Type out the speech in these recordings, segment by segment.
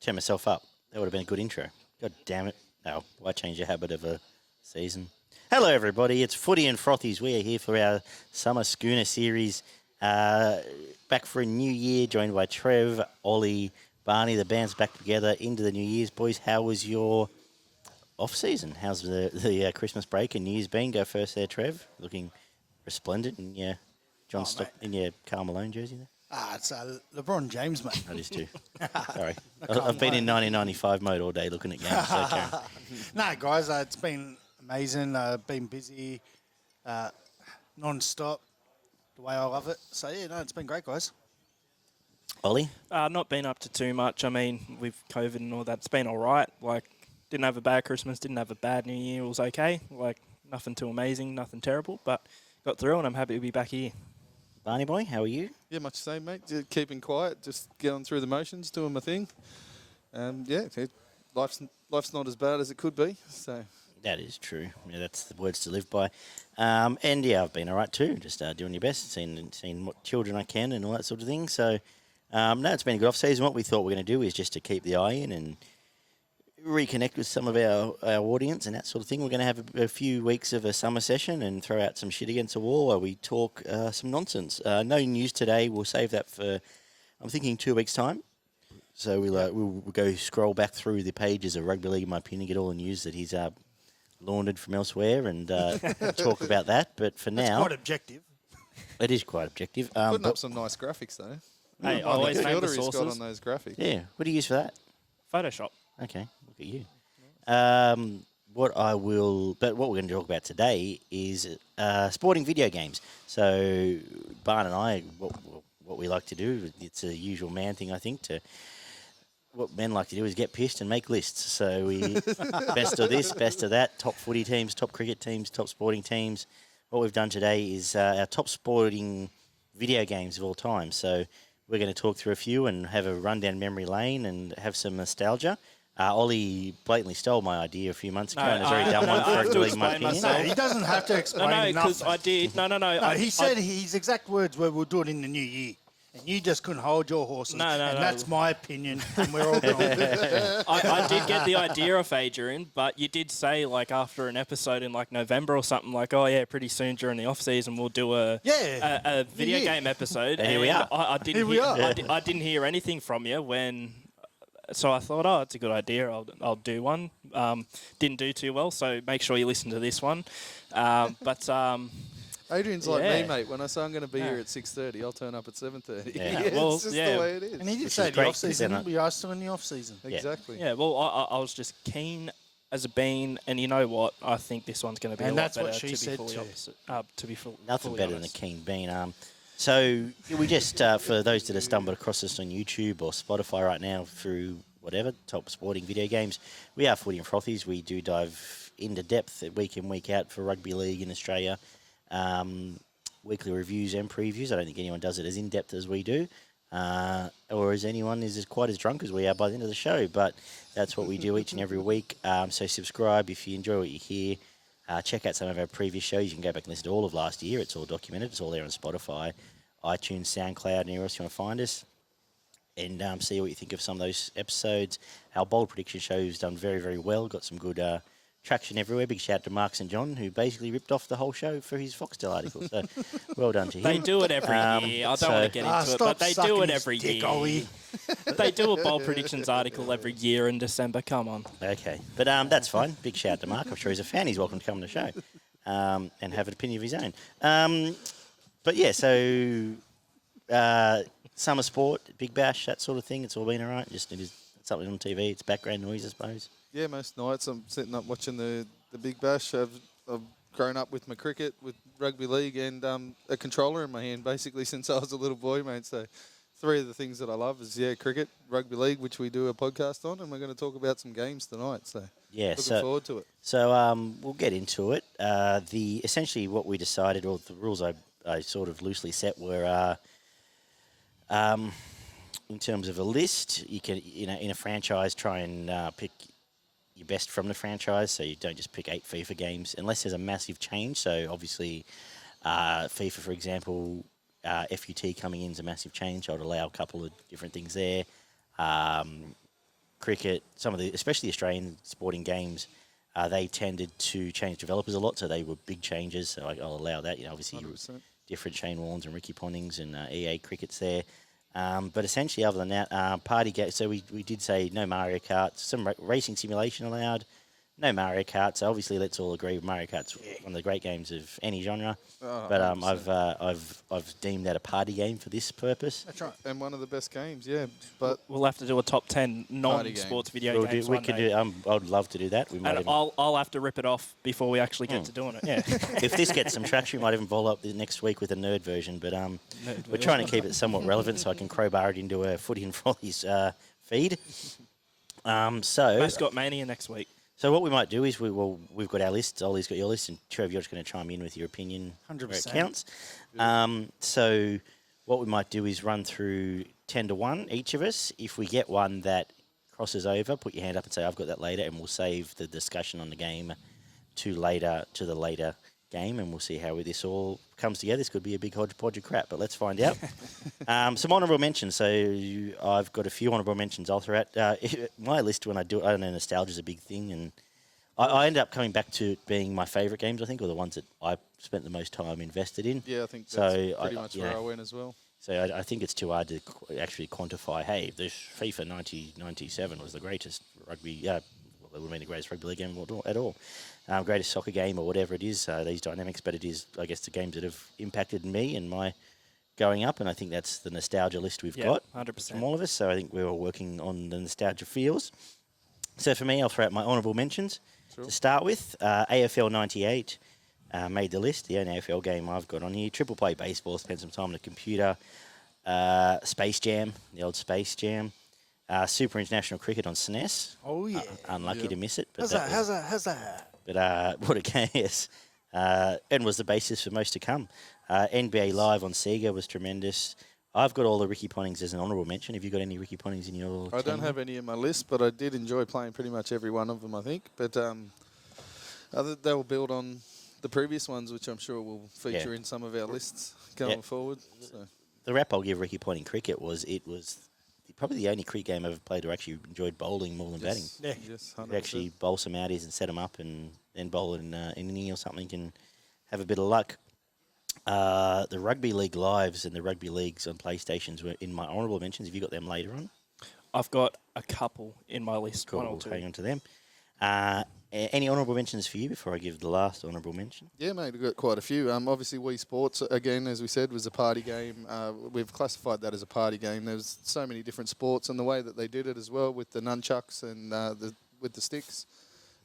turn myself up. That would have been a good intro. God damn it. Oh, why change your habit of a season? Hello, everybody. It's Footy and Frothies. We are here for our summer schooner series. Back for a new year, joined by Trev, Ollie, Barney. The band's back together into the New Year's. Boys, how was your off-season? How's the Christmas break and New Year's been? Go first there, Trev. Looking resplendent in your in your Karl Malone jersey there. It's LeBron James, mate. I just do. Sorry. I've been in 1995 mode all day looking at games. So Karen. No, guys, it's been amazing. Been busy, non-stop, the way I love it. So, yeah, no, it's been great, guys. Ollie? Not been up to too much. I mean, with COVID and all that, it's been all right. Like, didn't have a bad Christmas, didn't have a bad New Year. It was okay. Like, nothing too amazing, nothing terrible, but got through and I'm happy to be back here. Barney boy, how are you? Yeah, much the same, mate. Just keeping quiet, just going through the motions, doing my thing. Life's not as bad as it could be. So that is true. Yeah, that's the words to live by. And yeah, I've been all right too. Just doing your best, seeing what children I can and all that sort of thing. So no, it's been a good off season. What we thought we were going to do is just to keep the eye in and reconnect with some of our audience and that sort of thing. We're going to have a few weeks of a summer session and throw out some shit against the wall while we talk some nonsense. No news today. We'll save that for, I'm thinking, 2 weeks' time. So we'll go scroll back through the pages of Rugby League, in my opinion, get all the news that he's laundered from elsewhere and talk about that. But for now... It's quite objective. It is quite objective. putting up some nice graphics, though. Hey, I always name the he's got sources. on those graphics. Yeah. What do you use for that? Photoshop. Okay, look at you. What we're going to talk about today is sporting video games. So, Barn and I, what we like to do, it's a usual man thing, I think, what men like to do is get pissed and make lists. So we best of this, best of that, top footy teams, top cricket teams, top sporting teams. What we've done today is our top sporting video games of all time. So we're going to talk through a few and have a run down memory lane and have some nostalgia. Ollie blatantly stole my idea a few months ago and has already done one for Rugby League, in my opinion. No, he doesn't have to explain No, because nothing. I did. No. He said his exact words were, we'll do it in the new year. And you just couldn't hold your horses. No. And that's my opinion, and we're all going. I did get the idea of Adrian, but you did say, like, after an episode in, like, November or something, like, oh, yeah, pretty soon during the off-season we'll do a video game episode. And here we are. I didn't hear anything from you when... So I thought, oh, it's a good idea. I'll do one. Didn't do too well, so make sure you listen to this one. Adrian's like me, mate. When I say I'm going to be here at 6:30, I'll turn up at 7:30. Yeah. It's just the way it is. And he did Which say is the great, off-season. We are still in the off-season. Exactly. Yeah, well, I was just keen as a bean, and you know what? I think this one's going to be a lot better. That's what she said too. Nothing fully better honest. than a keen bean. So we just, for those that have stumbled across us on YouTube or Spotify right now through whatever, top sporting video games, we are Footy and Frothies. We do dive into depth week in, week out for Rugby League in Australia. Weekly reviews and previews. I don't think anyone does it as in-depth as we do, or as anyone is quite as drunk as we are by the end of the show, but that's what we do each and every week. So subscribe if you enjoy what you hear. Check out some of our previous shows. You can go back and listen to all of last year. It's all documented. It's all there on Spotify, iTunes, SoundCloud, anywhere else you want to find us. And see what you think of some of those episodes. Our bold prediction show's done very, very well. Got some good traction everywhere. Big shout out to Mark St. John, who basically ripped off the whole show for his Foxtel article. So well done to him. They do it every year. I don't want to get into it, but they do it every year. They do a bold predictions article every year in December. Come on. Okay. But that's fine. Big shout out to Mark. I'm sure he's a fan. He's welcome to come on the show and have an opinion of his own. But yeah, so summer sport, Big Bash, that sort of thing. It's all been all right. Just it is something on TV. It's background noise, I suppose. Yeah, most nights I'm sitting up watching the Big Bash. I've grown up with my cricket, with rugby league, and a controller in my hand basically since I was a little boy, mate. So three of the things that I love is, cricket, rugby league, which we do a podcast on, and we're going to talk about some games tonight. So looking forward to it. So we'll get into it. Essentially what we decided, or the rules I sort of loosely set were in terms of a list, you can, in a franchise, try and pick your best from the franchise, so you don't just pick 8 FIFA games unless there's a massive change. So obviously FIFA, for example, FUT coming in is a massive change. I would allow a couple of different things there. cricket, some of the, especially Australian sporting games, they tended to change developers a lot, so they were big changes. So I'll allow that. Obviously, 100%. different Shane Warnes and Ricky Ponnings and EA Cricket's there. But essentially, other than that, party game. So we did say no Mario Kart, some racing simulation allowed, no Mario Kart. So obviously, let's all agree Mario Kart's one of the great games of any genre. Oh, But 100%. I've deemed that a party game for this purpose. That's right. And one of the best games, yeah. But We'll have to do a top 10 non-sports video We'll games we one could day. do. I'd love to do that. We might And even, I'll have to rip it off before we actually get to doing it. Yeah. if this gets some traction, we might even follow up the next week with a nerd version. But we're trying to keep it somewhat relevant, so I can crowbar it into a Footy and Frothies feed. Mascot Mania next week. So what we might do is we've got our list. Ollie's got your list, and Trev, you're just going to chime in with your opinion 100%. where it counts. So what we might do is run through 10 to 1 each of us. If we get one that crosses over, put your hand up and say I've got that later, and we'll save the discussion on the game to the later game, and we'll see how this all comes together. This could be a big hodgepodge of crap, but let's find out. Some honourable mentions. So I've got a few honourable mentions I'll throw out. My list, when I do it, I don't know, nostalgia is a big thing, and I end up coming back to it being my favourite games, I think, or the ones that I spent the most time invested in. yeah, I think So that's pretty much where I went as well. So I think it's too hard to actually quantify, hey, this FIFA 1997 was the greatest rugby, well, it would mean the greatest rugby league game at all. Greatest soccer game or whatever it is, these dynamics, but it is, I guess, the games that have impacted me and my going up, and I think that's the nostalgia list we've got 100%. from all of us, so I think we're all working on the nostalgia feels. So for me, I'll throw out my honourable mentions to start with. AFL 98 made the list, the only AFL game I've got on here. Triple play baseball, spent some time on the computer. Space Jam, the old Space Jam. Super International Cricket on SNES. Oh, yeah. Unlucky to miss it. But How's that? But what a game, yes. And was the basis for most to come. NBA Live on Sega was tremendous. I've got all the Ricky Ponnings as an honourable mention. Have you got any Ricky Ponnings in your I don't team? have any in my list, but I did enjoy playing pretty much every one of them, I think. But they will build on the previous ones, which I'm sure will feature in some of our lists going forward. So. The rap I'll give Ricky Ponting cricket was probably the only cricket game I ever played where I actually enjoyed bowling more than batting. Yeah. Yes, You 100%. actually bowl some outies and set them up and then bowl in an inning or something and have a bit of luck. The Rugby League Lives and the Rugby Leagues on PlayStations were in my honourable mentions. Have you got them later on? I've got a couple in my list. Cool, One or we'll two. hang on to them. Any honourable mentions for you before I give the last honourable mention? Yeah, mate, we've got quite a few. Obviously, Wii Sports, again, as we said, was a party game. We've classified that as a party game. There was so many different sports and the way that they did it as well with the nunchucks and with the sticks.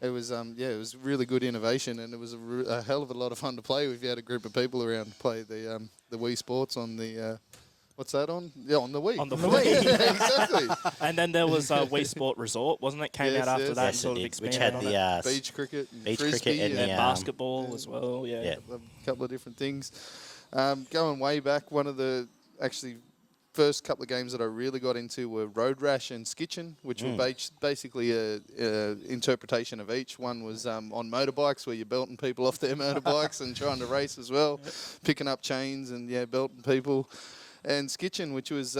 It was, it was really good innovation, and it was a hell of a lot of fun to play if you had a group of people around to play the Wii Sports on the... what's that on? Yeah, on the Wii. On the Wii. Exactly. And then there was Wii Sport Resort, wasn't it? Came Yes, out after yes. that and Yes, sort it of did, which expanded had on it. the Beach cricket and beach frisbee cricket and And the, basketball as well, yeah. A couple of different things. Going way back, one of the actually first couple of games that I really got into were Road Rash and Skitchin, which were basically a interpretation of each. One was on motorbikes, where you're belting people off their motorbikes and trying to race as well, picking up chains and belting people. And Skitchin, which was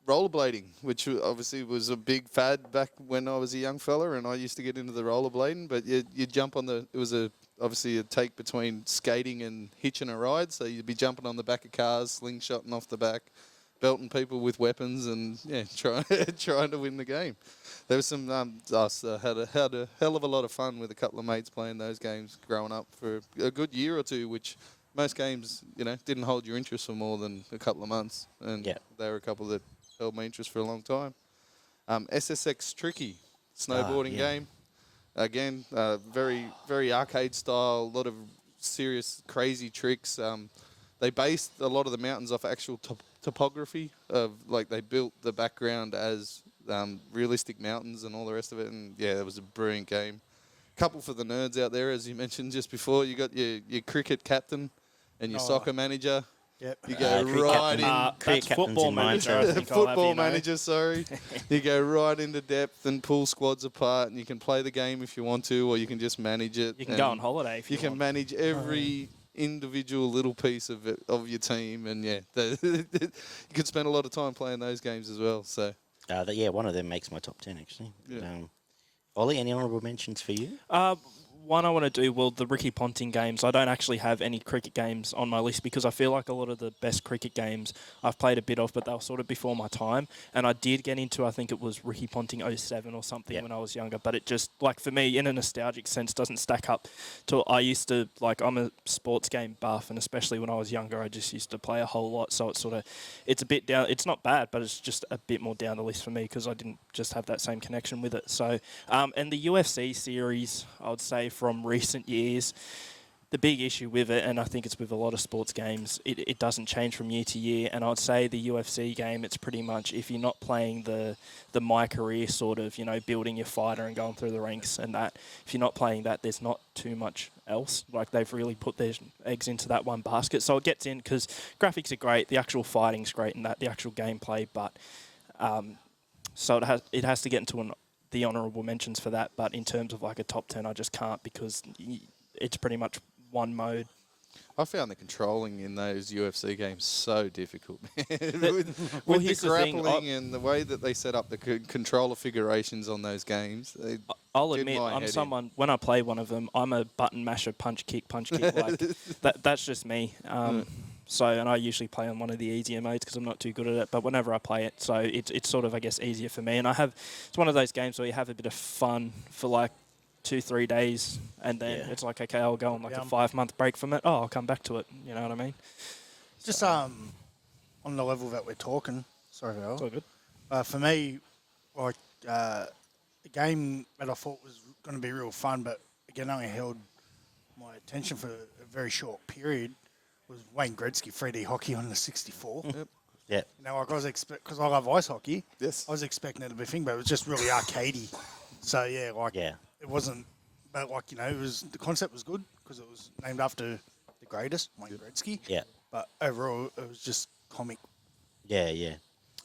rollerblading, which obviously was a big fad back when I was a young fella, and I used to get into the rollerblading. But you jump on it was obviously a take between skating and hitching a ride, so you'd be jumping on the back of cars, slingshotting off the back, belting people with weapons, and trying to win the game. There was some had a hell of a lot of fun with a couple of mates playing those games growing up for a good year or two, which most games didn't hold your interest for more than a couple of months, and there were a couple that held my interest for a long time. SSX Tricky snowboarding game, again very very arcade style, a lot of serious crazy tricks. They based a lot of the mountains off actual topography of, like, they built the background as realistic mountains and all the rest of it. And it was a brilliant game. Couple for the nerds out there, as you mentioned just before. You got your cricket captain and your soccer manager. Yep. You go right in. Cricket That's captain's football in mine, manager. so- I think I'll have Football you know. manager, sorry. You go right into depth and pull squads apart, and you can play the game if you want to, or you can just manage it. You can go on holiday if you, You can want. manage every individual little piece of your team, and you could spend a lot of time playing those games as well. So One of them makes my top 10 actually. Yeah. Ollie, any honourable mentions for you? One I want to do, the Ricky Ponting games. I don't actually have any cricket games on my list because I feel like a lot of the best cricket games I've played a bit of, but they were sort of before my time. And I did get into, I think it was Ricky Ponting 07 or something when I was younger. But it just, like for me, in a nostalgic sense, doesn't stack up to I used to, like I'm a sports game buff, and especially when I was younger, I just used to play a whole lot. So it's it's a bit down. It's not bad, but it's just a bit more down the list for me because I didn't just have that same connection with it. So, and the UFC series, I would say, from recent years, the big issue with it, and I think it's with a lot of sports games, it doesn't change from year to year. And I'd say the UFC game, it's pretty much, if you're not playing the My Career sort of, building your fighter and going through the ranks and that, if you're not playing that, there's not too much else. Like, they've really put their eggs into that one basket. So it gets in because graphics are great, the actual fighting's great, and the actual gameplay, but so it has to get into the honourable mentions for that, but in terms of like a top 10, I just can't because it's pretty much one mode. I found the controlling in those UFC games so difficult, man. with here's the the thing, grappling and the way that they set up the controller figurations on those games. I'll admit, I'm someone, when I play one of them, I'm a button masher, punch kick. Like, that's just me. And I usually play on one of the easier modes because I'm not too good at it. But whenever I play it, so it's sort of, I guess, easier for me. And it's one of those games where you have a bit of fun for like 2-3 days, and then it's like, okay, I'll go on like a 5-month break from it. Oh, I'll come back to it. You know what I mean? Just on the level that we're talking. Sorry, Al. It's all good. For me, like the game that I thought was going to be real fun, but again only held my attention for a very short period, was Wayne Gretzky 3D hockey on the 64. Yep. Yeah. Like I was because I love ice hockey. Yes. I was expecting it to be a thing, but it was just really arcadey. So it wasn't. But the concept was good because it was named after the greatest, Wayne Gretzky. Yeah. But overall, it was just comic. Yeah, yeah.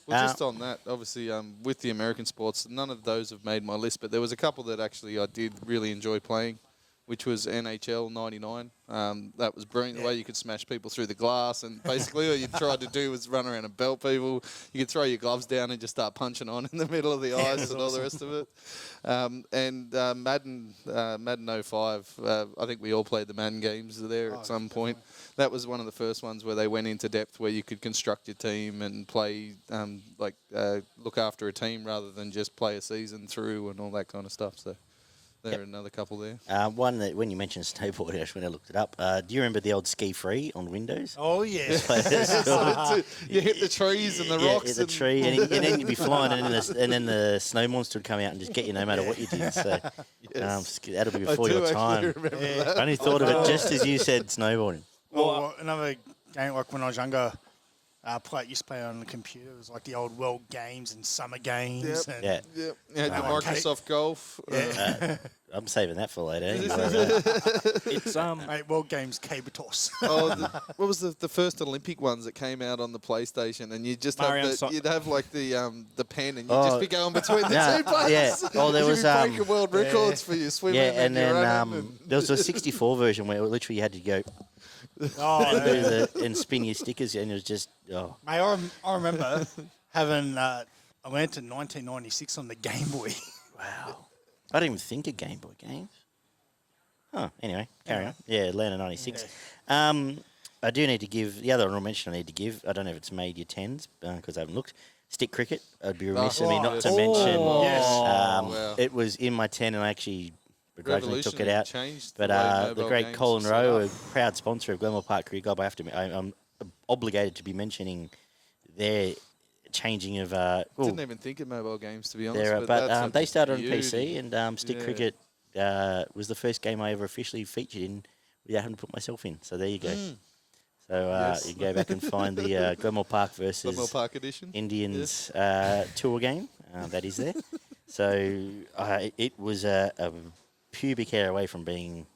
Well, just on that, obviously, with the American sports, none of those have made my list, but there was a couple that actually I did really enjoy playing, which was NHL 99. That was brilliant, the way you could smash people through the glass, and basically all you tried to do was run around and belt people. You could throw your gloves down and just start punching on in the middle of the ice and all the rest of it. Madden 05, I think we all played the Madden games there at some point. That was one of the first ones where they went into depth where you could construct your team and play, look after a team rather than just play a season through and all that kind of stuff. So there are another couple there. One that, when you mentioned snowboarding, actually, when I looked it up, do you remember the old Ski Free on Windows? Oh, yeah. You hit the trees and the rocks. Hit the tree, and then you'd be flying, and then the snow monster would come out and just get you no matter what you did. So that'll be before your time. I only thought of it just as you said snowboarding. Well, another game, like when I was younger, used to play on the computer. It was like the old World Games and Summer Games. Yep. And Yep. You had your Microsoft Golf. I'm saving that for later. It's World Games Caber Toss. What was the first Olympic ones that came out on the PlayStation? And you just you'd have like the pen, and you'd just be going between the two players. Yeah. Oh, there was breaking world records for you swimming. Yeah, and then running there was a 64 version where literally you had to go and spin your stickers, and it was just Mate, I remember having a Lantern 1996 on the Game Boy. Wow. I didn't even think of Game Boy games. Oh, anyway, carry on. Yeah, Atlanta 96. Yeah. I do need to give, the other honourable mention I need to give, I don't know if it's made your 10s because I haven't looked, stick cricket. I'd be remiss of me not to mention. It was in my 10 and I actually begrudgingly took it out. But the great Colin Rowe, a proud sponsor of Glenmore Park Career Club, I'm obligated to be mentioning their changing of... didn't even think of mobile games, to be honest. But they started on PC, and stick cricket was the first game I ever officially featured in without having to put myself in. So there you go. So you can go back and find the Glenmore Park versus Glenmore Park edition. Indians tour game. That is there. So it was a pubic hair away from being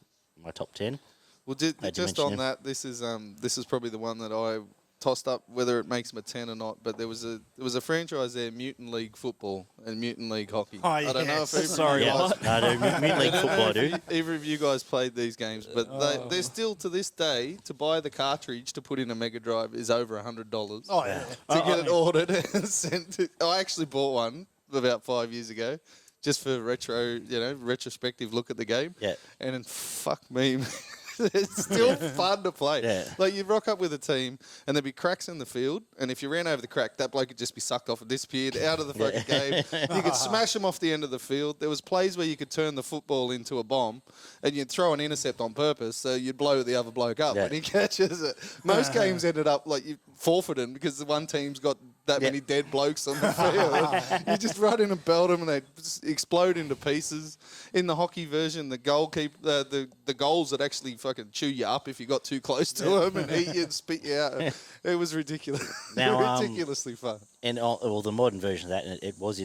my top 10. Well, just on that, this is probably the one that I tossed up whether it makes them a 10 or not, but there was a franchise there, Mutant League Football and Mutant League Hockey. Oh, I don't know yes. if Sorry, what? No, dude, Mid League football, dude. either of you guys played these games, but they're still to this day, to buy the cartridge to put in a Mega Drive is over $100. Oh, yeah. To get it ordered and sent to, I actually bought one about 5 years ago, just for retrospective look at the game. Yeah. And then, fuck me, it's still fun to play. Yeah. Like, you'd rock up with a team and there'd be cracks in the field, and if you ran over the crack, that bloke would just be sucked off and disappeared out of the fucking game. You could smash them off the end of the field. There was plays where you could turn the football into a bomb, and you'd throw an intercept on purpose, so you'd blow the other bloke up when he catches it. Most games ended up like you forfeiting because the one team's got that many dead blokes on the field. You just run in and belt them, and they just explode into pieces. In the hockey version, the the goals that actually fucking chew you up if you got too close to them and eat you and spit you out. It was ridiculous. Now, ridiculously fun. And the modern version of that, and it was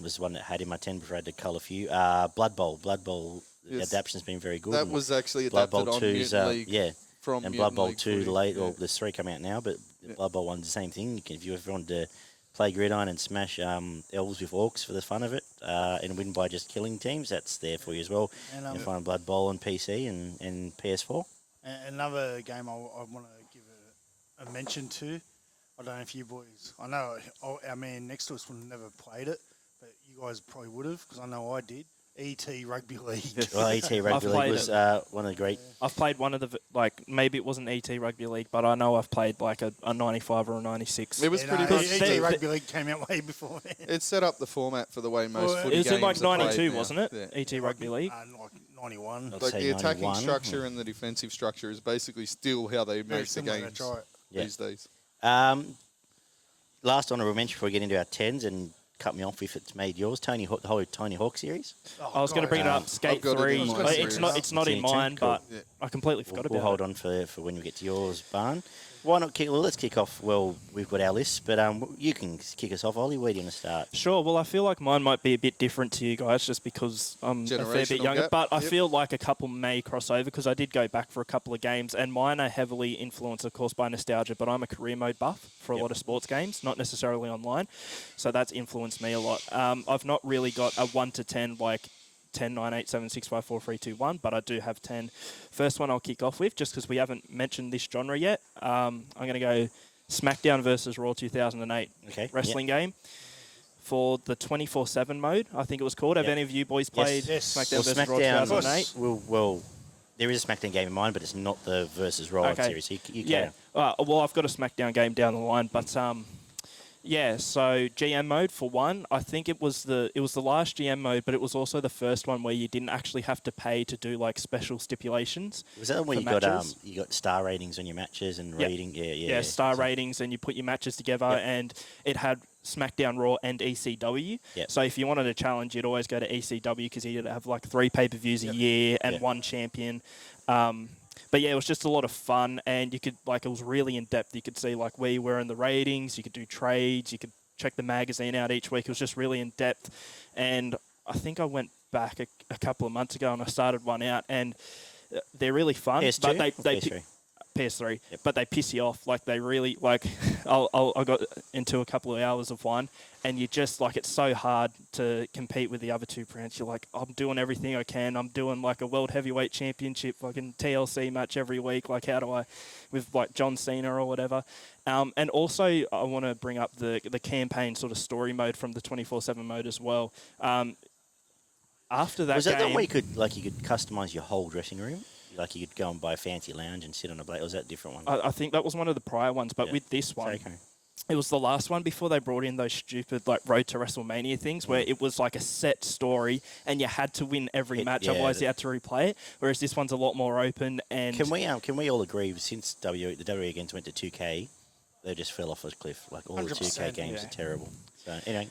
was one that had in my 10 before I had to cull a few. Blood Bowl. The Yes. adaption's been very good. That And was actually Blood adapted Bowl on 2's, Mutant League. From and Mutant Blood Bowl League 2, footy, there's 3 coming out now, but Blood Bowl 1's the same thing. If you ever wanted to play gridiron and smash elves with orcs for the fun of it and win by just killing teams, that's there for you as well. And, You'll find Blood Bowl on PC and PS4. Another game I want to give a mention to. I don't know if you boys... I know our man next to us would have never played it, but you guys probably would have, because I know I did. E.T. Rugby League. Well, ET Rugby League was one of the great... I've played one of the, maybe it wasn't ET Rugby League, but I know I've played like a 95 or a 96. It was pretty much... E.T. Rugby League came out way before then. It set up the format for the way most footy It was games in like are played 92, now. wasn't it? Yeah. ET Rugby League. Like 91. I'd Like say the attacking 91. structure and the defensive structure is basically still how they Very make the similar, games that's right. these days. Last honourable mention before we get into our 10s, and cut me off if it's made yours, the whole Tony Hawk series. I was going to bring it up. Skate I've got it 3. in my It's not. It's not in It's in mine, 10, cool. but I completely forgot We'll about hold it. on for when we get to yours, Barn. Why not kick? Well, let's kick off. Well, we've got our list, but you can kick us off, Ollie. Where do you want to start? Sure. Well, I feel like mine might be a bit different to you guys, just because I'm a fair bit Generational younger. gap. But I Yep. feel like a couple may cross over because I did go back for a couple of games, and mine are heavily influenced, of course, by nostalgia. But I'm a career mode buff for a lot of sports games, not necessarily online, so that's influenced me a lot. I've not really got a 1 to 10 like 10, 9, 8, 7, 6, 5, 4, 3, 2, 1, but I do have 10. First one I'll kick off with, just because we haven't mentioned this genre yet. I'm going to go SmackDown versus Raw 2008 wrestling game for the 24/7 mode, I think it was called. Have any of you boys played Yes. SmackDown versus Raw 2008? Well, there is a SmackDown game in mind, but it's not the versus Raw series. You Yeah. Well, I've got a SmackDown game down the line, but yeah, so GM mode for one. I think it was the last GM mode, but it was also the first one where you didn't actually have to pay to do like special stipulations. Was that where for you matches. got star ratings on your matches and Yep. rating? Yeah, star ratings, and you put your matches together, Yep. and it had SmackDown, Raw, and ECW. Yep. So if you wanted a challenge, you'd always go to ECW because you'd have like 3 pay-per-views a year and Yep. 1 champion. But yeah, it was just a lot of fun, and you could it was really in depth. You could see like where you were in the ratings. You could do trades. You could check the magazine out each week. It was just really in depth, and I think I went back a couple of months ago and I started one out, and they're really fun. PS2 but they or PS3? PS3, Yep. but they piss you off. Like they really I got into a couple of hours of one, and you just it's so hard to compete with the other 2 brands. You're like, I'm doing everything I can. I'm doing like a world heavyweight championship, fucking TLC match every week. Like how do I, with like John Cena or whatever. And also I want to bring up the campaign sort of story mode from the 24/7 mode as well. After that Was that game, the way you could customize your whole dressing room? Like you could go and buy a fancy lounge and sit on a blade. Or was that a different one? I think that was one of the prior ones, but with this one, Okay. it was the last one before they brought in those stupid Road to WrestleMania things where it was like a set story and you had to win every match, otherwise you had to replay it. Whereas this one's a lot more open. And Can we all agree since the WWE games went to 2K, they just fell off a cliff. Like all the 2K 100%, games yeah. are terrible. So anyway,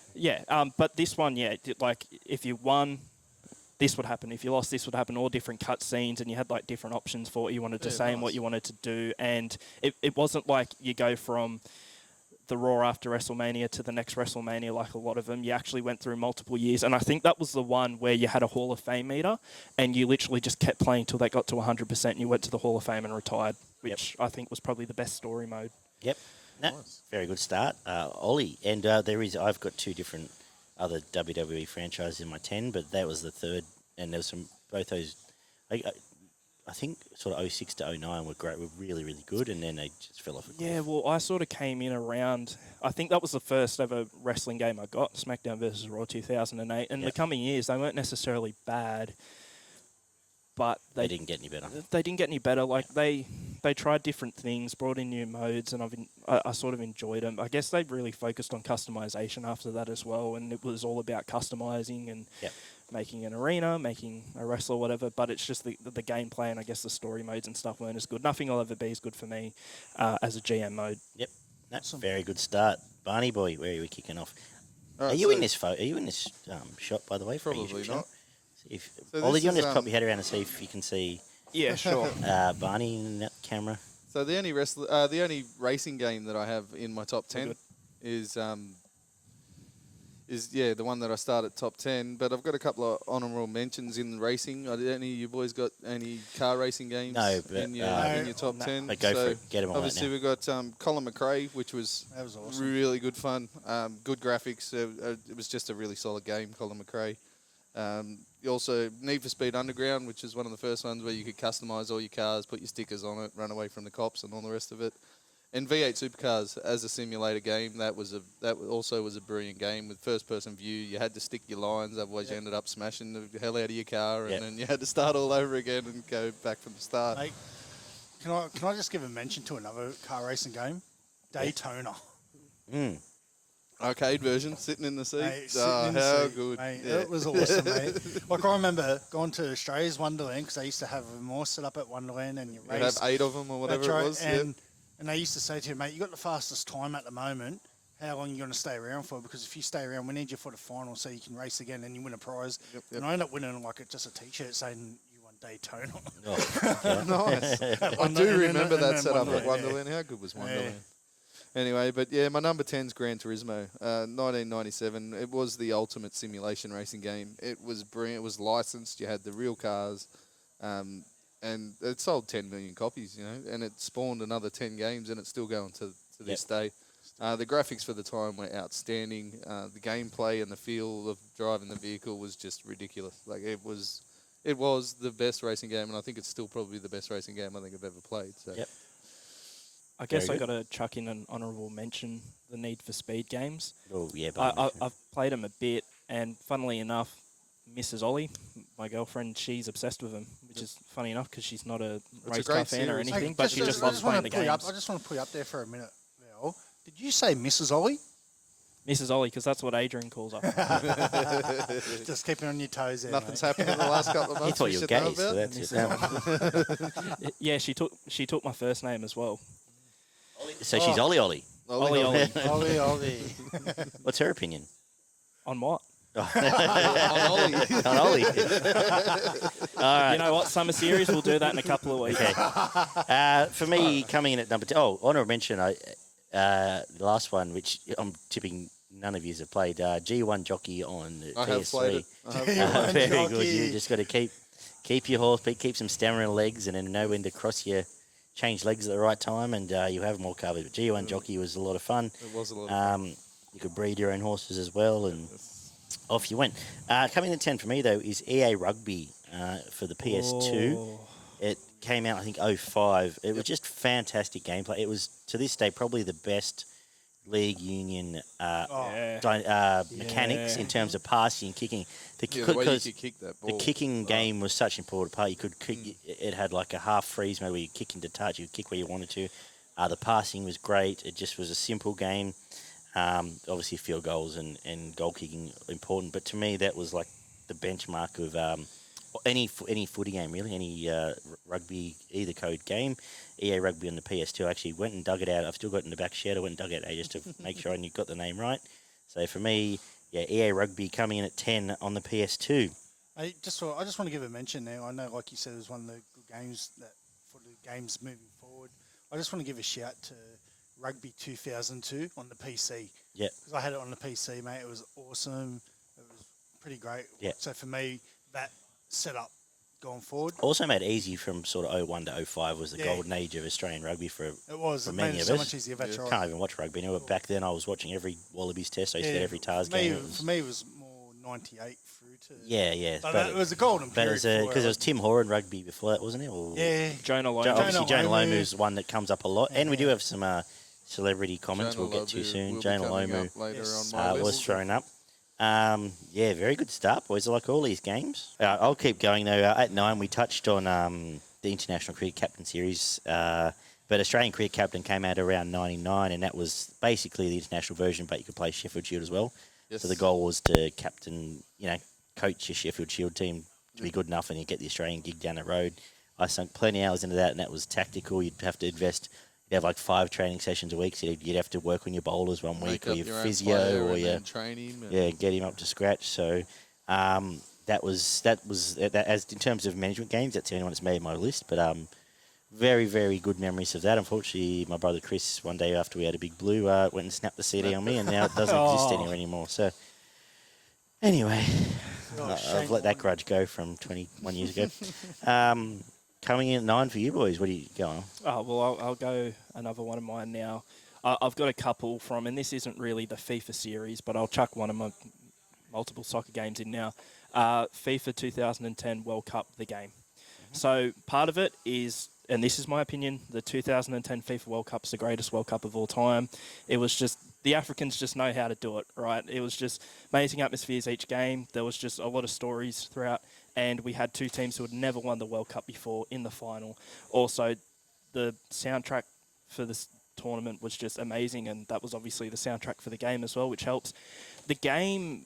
but this one, if you won, this would happen. If you lost, this would happen. All different cut scenes, and you had different options for what you wanted to say and what you wanted to do. And it wasn't like you go from the Raw after WrestleMania to the next WrestleMania like a lot of them. You actually went through multiple years, and I think that was the one where you had a Hall of Fame meter, and you literally just kept playing till they got to 100%, and you went to the Hall of Fame and retired, which I think was probably the best story mode. yep. No, very good start, Ollie. And I've got two different other WWE franchises in my 10, but that was the third. And there was both those. I think sort of 06 to 09 were great, were really, really good, and then they just fell off a cliff. Yeah, well, I sort of came in around. I think that was the first ever wrestling game I got, SmackDown versus Raw 2008. And the coming years, they weren't necessarily bad, but they didn't get any better. They didn't get any better. Like they tried different things, brought in new modes, and I sort of enjoyed them. I guess they really focused on customization after that as well, and it was all about customizing and making an arena, making a wrestler, whatever. But it's just the gameplay and I guess the story modes and stuff weren't as good. Nothing will ever be as good for me as a GM mode. Yep, that's a very good start, Barney boy. Where are we kicking off? Right, are you in this Are you in this shot, by the way? Probably not. Ollie, do you want to just pop your head around and see if you can see? Yeah, sure. Barney in that camera. So the only racing game that I have in my top 10 is the one that I started top 10. But I've got a couple of honourable mentions in racing. Any of you boys got any car racing games in your top 10? Go for it. Get them all obviously, right now. we've got Colin McRae, which was awesome. really good fun. Good graphics. It was just a really solid game, Colin McRae. Also, Need for Speed Underground, which is one of the first ones where you could customise all your cars, put your stickers on it, run away from the cops and all the rest of it. And V8 Supercars as a simulator game, that also was a brilliant game with first-person view. You had to stick your lines, otherwise you ended up smashing the hell out of your car, and then you had to start all over again and go back from the start. Mate, can I just give a mention to another car racing game? Daytona. Arcade version, sitting in the seat. Mate, how good. Mate, it was awesome, mate. Like, I remember going to Australia's Wonderland because they used to have more set up at Wonderland and you race. You'd have 8 of them or whatever it was. And they used to say to you, mate, you got the fastest time at the moment. How long are you going to stay around for? Because if you stay around, we need you for the final so you can race again and you win a prize. And I ended up winning like just a T-shirt saying you won Daytona. Nice. I do remember that setup at Wonderland. How good was Wonderland? Anyway, but yeah, my number 10 is Gran Turismo, 1997. It was the ultimate simulation racing game. It was brilliant. It was licensed. You had the real cars. And it sold 10 million copies, and it spawned another 10 games, and it's still going to this day. The graphics for the time were outstanding. The gameplay and the feel of driving the vehicle was just ridiculous. Like it was the best racing game, and I think it's still probably the best racing game I think I've ever played. So. Yep. I guess I got to chuck in an honourable mention, the Need for Speed games. Oh, yeah. I've played them a bit, and funnily enough, Mrs. Ollie, my girlfriend, she's obsessed with them, which is funny enough because she's not a race car fan or anything, but she just loves playing the games. I just want to put you up there for a minute, Mel. Did you say Mrs. Ollie? Mrs. Ollie, because that's what Adrian calls her. Just keeping on your toes there. Nothing's happened in the last couple of months. You thought you were gay, so that's it. Yeah, she took my first name as well. So she's Ollie. Ollie. Ollie. What's her opinion? On what? On Ollie. All right. You know what? Summer series, we'll do that in a couple of weeks. Okay. For me, coming in at number 2. Oh, honourable mention, the last one, which I'm tipping none of you have played, G1 Jockey on the I PS3. have played it. Very good. You just got to keep your horse, keep some stamina legs, and then know when to change legs at the right time, and you have them all covered. But G1 Jockey was a lot of fun. It was a lot of fun. You could breed your own horses as well, and off you went. Coming in 10 for me, though, is EA Rugby for the PS2. Oh. It came out, I think, 05. It was just fantastic gameplay. It was, to this day, probably the best league union mechanics in terms of passing and kicking. The way you could kick that ball. The kicking game was such an important part. You could kick, it had like a half freeze mode where you kick into touch, you could kick where you wanted to. The passing was great. It just was a simple game. Obviously, field goals and goal kicking important, but to me, that was like the benchmark of any footy game, really, any rugby, either code game. EA Rugby on the PS2, I actually went and dug it out. I've still got it in the back shed. I went and dug it out just to make sure I got the name right. So for me, EA Rugby coming in at 10 on the PS2. I just want to give a mention now. I know, like you said, it was one of the good games for the games moving forward. I just want to give a shout to Rugby 2002 on the PC. Yeah. Because I had it on the PC, mate. It was awesome. It was pretty great. Yeah. So for me, that set up going forward. Also made it easy from sort of 01 to 05 was the Yeah. golden age of Australian rugby for It was. for It many made it of so us. much easier. That's right. Can't even watch rugby now. But back then I was watching every Wallabies test. I used to get every Tars for me, game. For me, it was more 98 through to. Yeah. But it was a golden But period. because it was Tim Horan rugby before that, wasn't it? Or Jonah Lomu. Obviously, Jonah Lomu. Lomu's one that comes up a lot. And we do have some celebrity comments we'll get to soon. Jonah Lomu later Yes. on my was list. thrown up. Very good start, boys. I like all these games. I'll keep going, though. At 9, we touched on the International Cricket Captain Series. But Australian Cricket Captain came out around 99, and that was basically the international version, but you could play Sheffield Shield as well. Yes. So the goal was to captain, coach your Sheffield Shield team to be good enough and you get the Australian gig down the road. I sunk plenty of hours into that, and that was tactical. You'd have to invest. You'd have like 5 training sessions a week, so you'd have to work on your bowlers one week, Make or up your own physio, player or and your then train him. And get him up to scratch. So that was as in terms of management games, that's the only one that's made my list. But very, very good memories of that. Unfortunately, my brother Chris, one day after we had a big blue, went and snapped the CD on me, and now it doesn't exist anywhere anymore. So anyway, I've let that grudge go from 21 years ago. Coming in at 9 for you boys. What are you going on? Oh, well, I'll go another one of mine now. I've got a couple from, and this isn't really the FIFA series, but I'll chuck one of my multiple soccer games in now. FIFA 2010 World Cup, the game. So part of it is, and this is my opinion, the 2010 FIFA World Cup is the greatest World Cup of all time. It was just, the Africans just know how to do it, right? It was just amazing atmospheres each game. There was just a lot of stories throughout. And we had 2 teams who had never won the World Cup before in the final. Also, the soundtrack for this tournament was just amazing, and that was obviously the soundtrack for the game as well, which helps. The game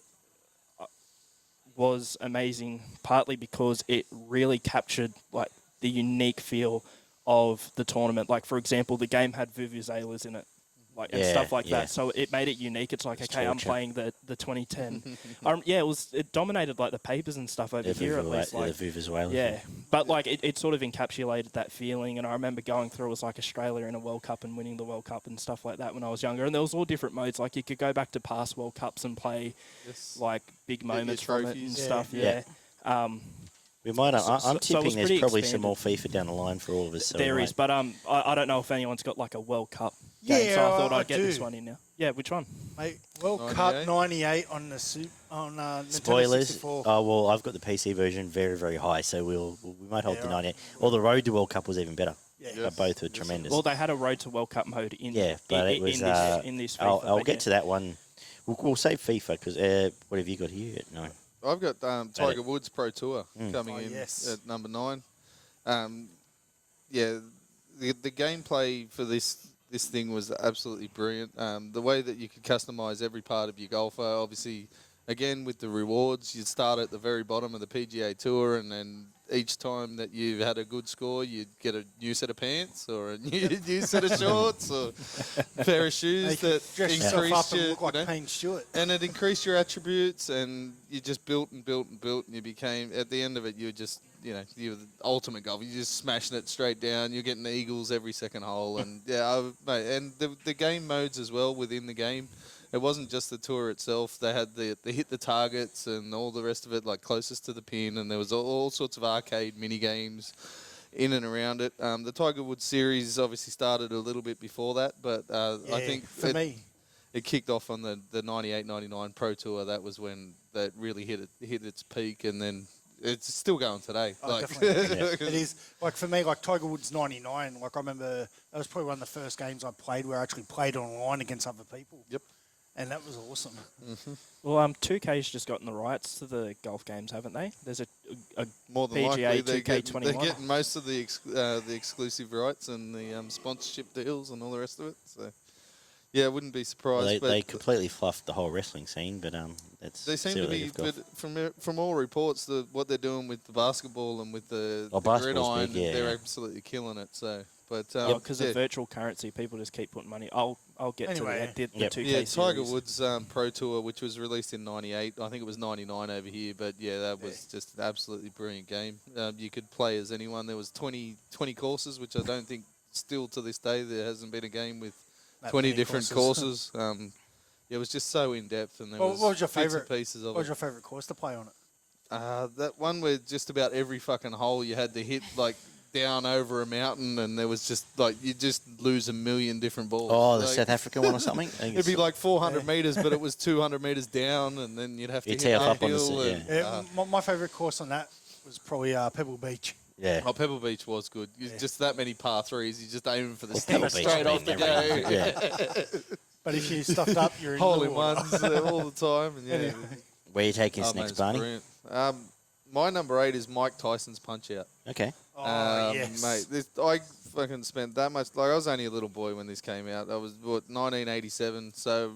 was amazing, partly because it really captured like the unique feel of the tournament. Like, for example, the game had vuvuzelas in it. And stuff like that. So it made it unique. It's like, okay, I'm playing the 2010. It dominated like the papers and stuff over here at least. The Vuvuzelas. Yeah, but like it sort of encapsulated that feeling. And I remember going through, it was like Australia in a World Cup and winning the World Cup and stuff like that when I was younger. And there was all different modes. Like you could go back to past World Cups and play like big moments from it and stuff. Yeah. We might. I'm so tipping there's probably some expanded. more FIFA down the line for all of us. So There is, but I don't know if anyone's got like a World Cup game, so I thought I'd get this one in now. Yeah, which one? Mate, World Cup 98 on the Nintendo Spoilers. 64. Oh well, I've got the PC version very, very high, so we might hold the 98. Or the Road to World Cup was even better. Yeah. Both were tremendous. Well, they had a Road to World Cup mode in. But it was in this FIFA. I'll get to that one. We'll save FIFA because what have you got here? No. I've got Tiger Woods Pro Tour coming in yes. at number 9. The gameplay for this thing was absolutely brilliant. The way that you could customize every part of your golfer, obviously, again with the rewards, you'd start at the very bottom of the PGA Tour, and then each time that you had a good score, you'd get a new set of pants or a new set of shorts or a pair of shoes that Dress yourself up increased and your, look like Payne Stewart. and it increased your attributes, and you just built and built and built, and you became, at the end of it, you were just, you were the ultimate golfer. You're just smashing it straight down. You're getting the eagles every second hole, and and the game modes as well within the game. It wasn't just the tour itself. They had the hit the targets and all the rest of it, like closest to the pin, and there was all sorts of arcade mini games in and around it. The Tiger Woods series obviously started a little bit before that, but I think for me, it kicked off on the 98-99 Pro Tour. That was when that really hit its peak, and then it's still going today. Definitely. It is. Like for me, like Tiger Woods 99, like I remember that was probably one of the first games I played where I actually played online against other people. Yep. And that was awesome. Mm-hmm. Well, 2K's just gotten the rights to the golf games, haven't they? There's a More than PGA likely, 2K21. they're getting most of the exclusive rights and the sponsorship deals and all the rest of it. So, yeah, I wouldn't be surprised. They completely fluffed the whole wrestling scene, but they seem to be. But from all reports, what they're doing with the basketball and with the gridiron, they're absolutely killing it. So. But because of virtual currency, people just keep putting money. I'll get to that. The 2K series. Tiger Woods Pro Tour, which was released in '98. I think it was '99 over here. But that was just an absolutely brilliant game. You could play as anyone. There was 20 courses, which I don't think still to this day there hasn't been a game with 20 different courses. It was just so in depth, and there was your bits and favourite pieces of What was it. your favourite course to play on it? That one where just about every fucking hole you had to hit like down over a mountain, and there was just like you just lose a million different balls. Oh, the Like, South African one or something? I think it'd be it's- like 400 metres, but it was 200 metres down, and then you'd have to You'd hit tee up on the uphill. s- and, Yeah, my favourite course on that was probably Pebble Beach. yeah. Oh, Pebble Beach was good. Just that many par threes, you're just aiming for the Pebble stick Beach straight off the beat everything. go. Yeah. But if you stuffed up, you're in Hole the in water. ones all the time. And yeah. Where are you taking Oh, us mate, next, it's Barney? brilliant. My number 8 is Mike Tyson's Punch Out. Okay. Oh, yes. Mate, I fucking spent that much. Like, I was only a little boy when this came out. I was, 1987. So,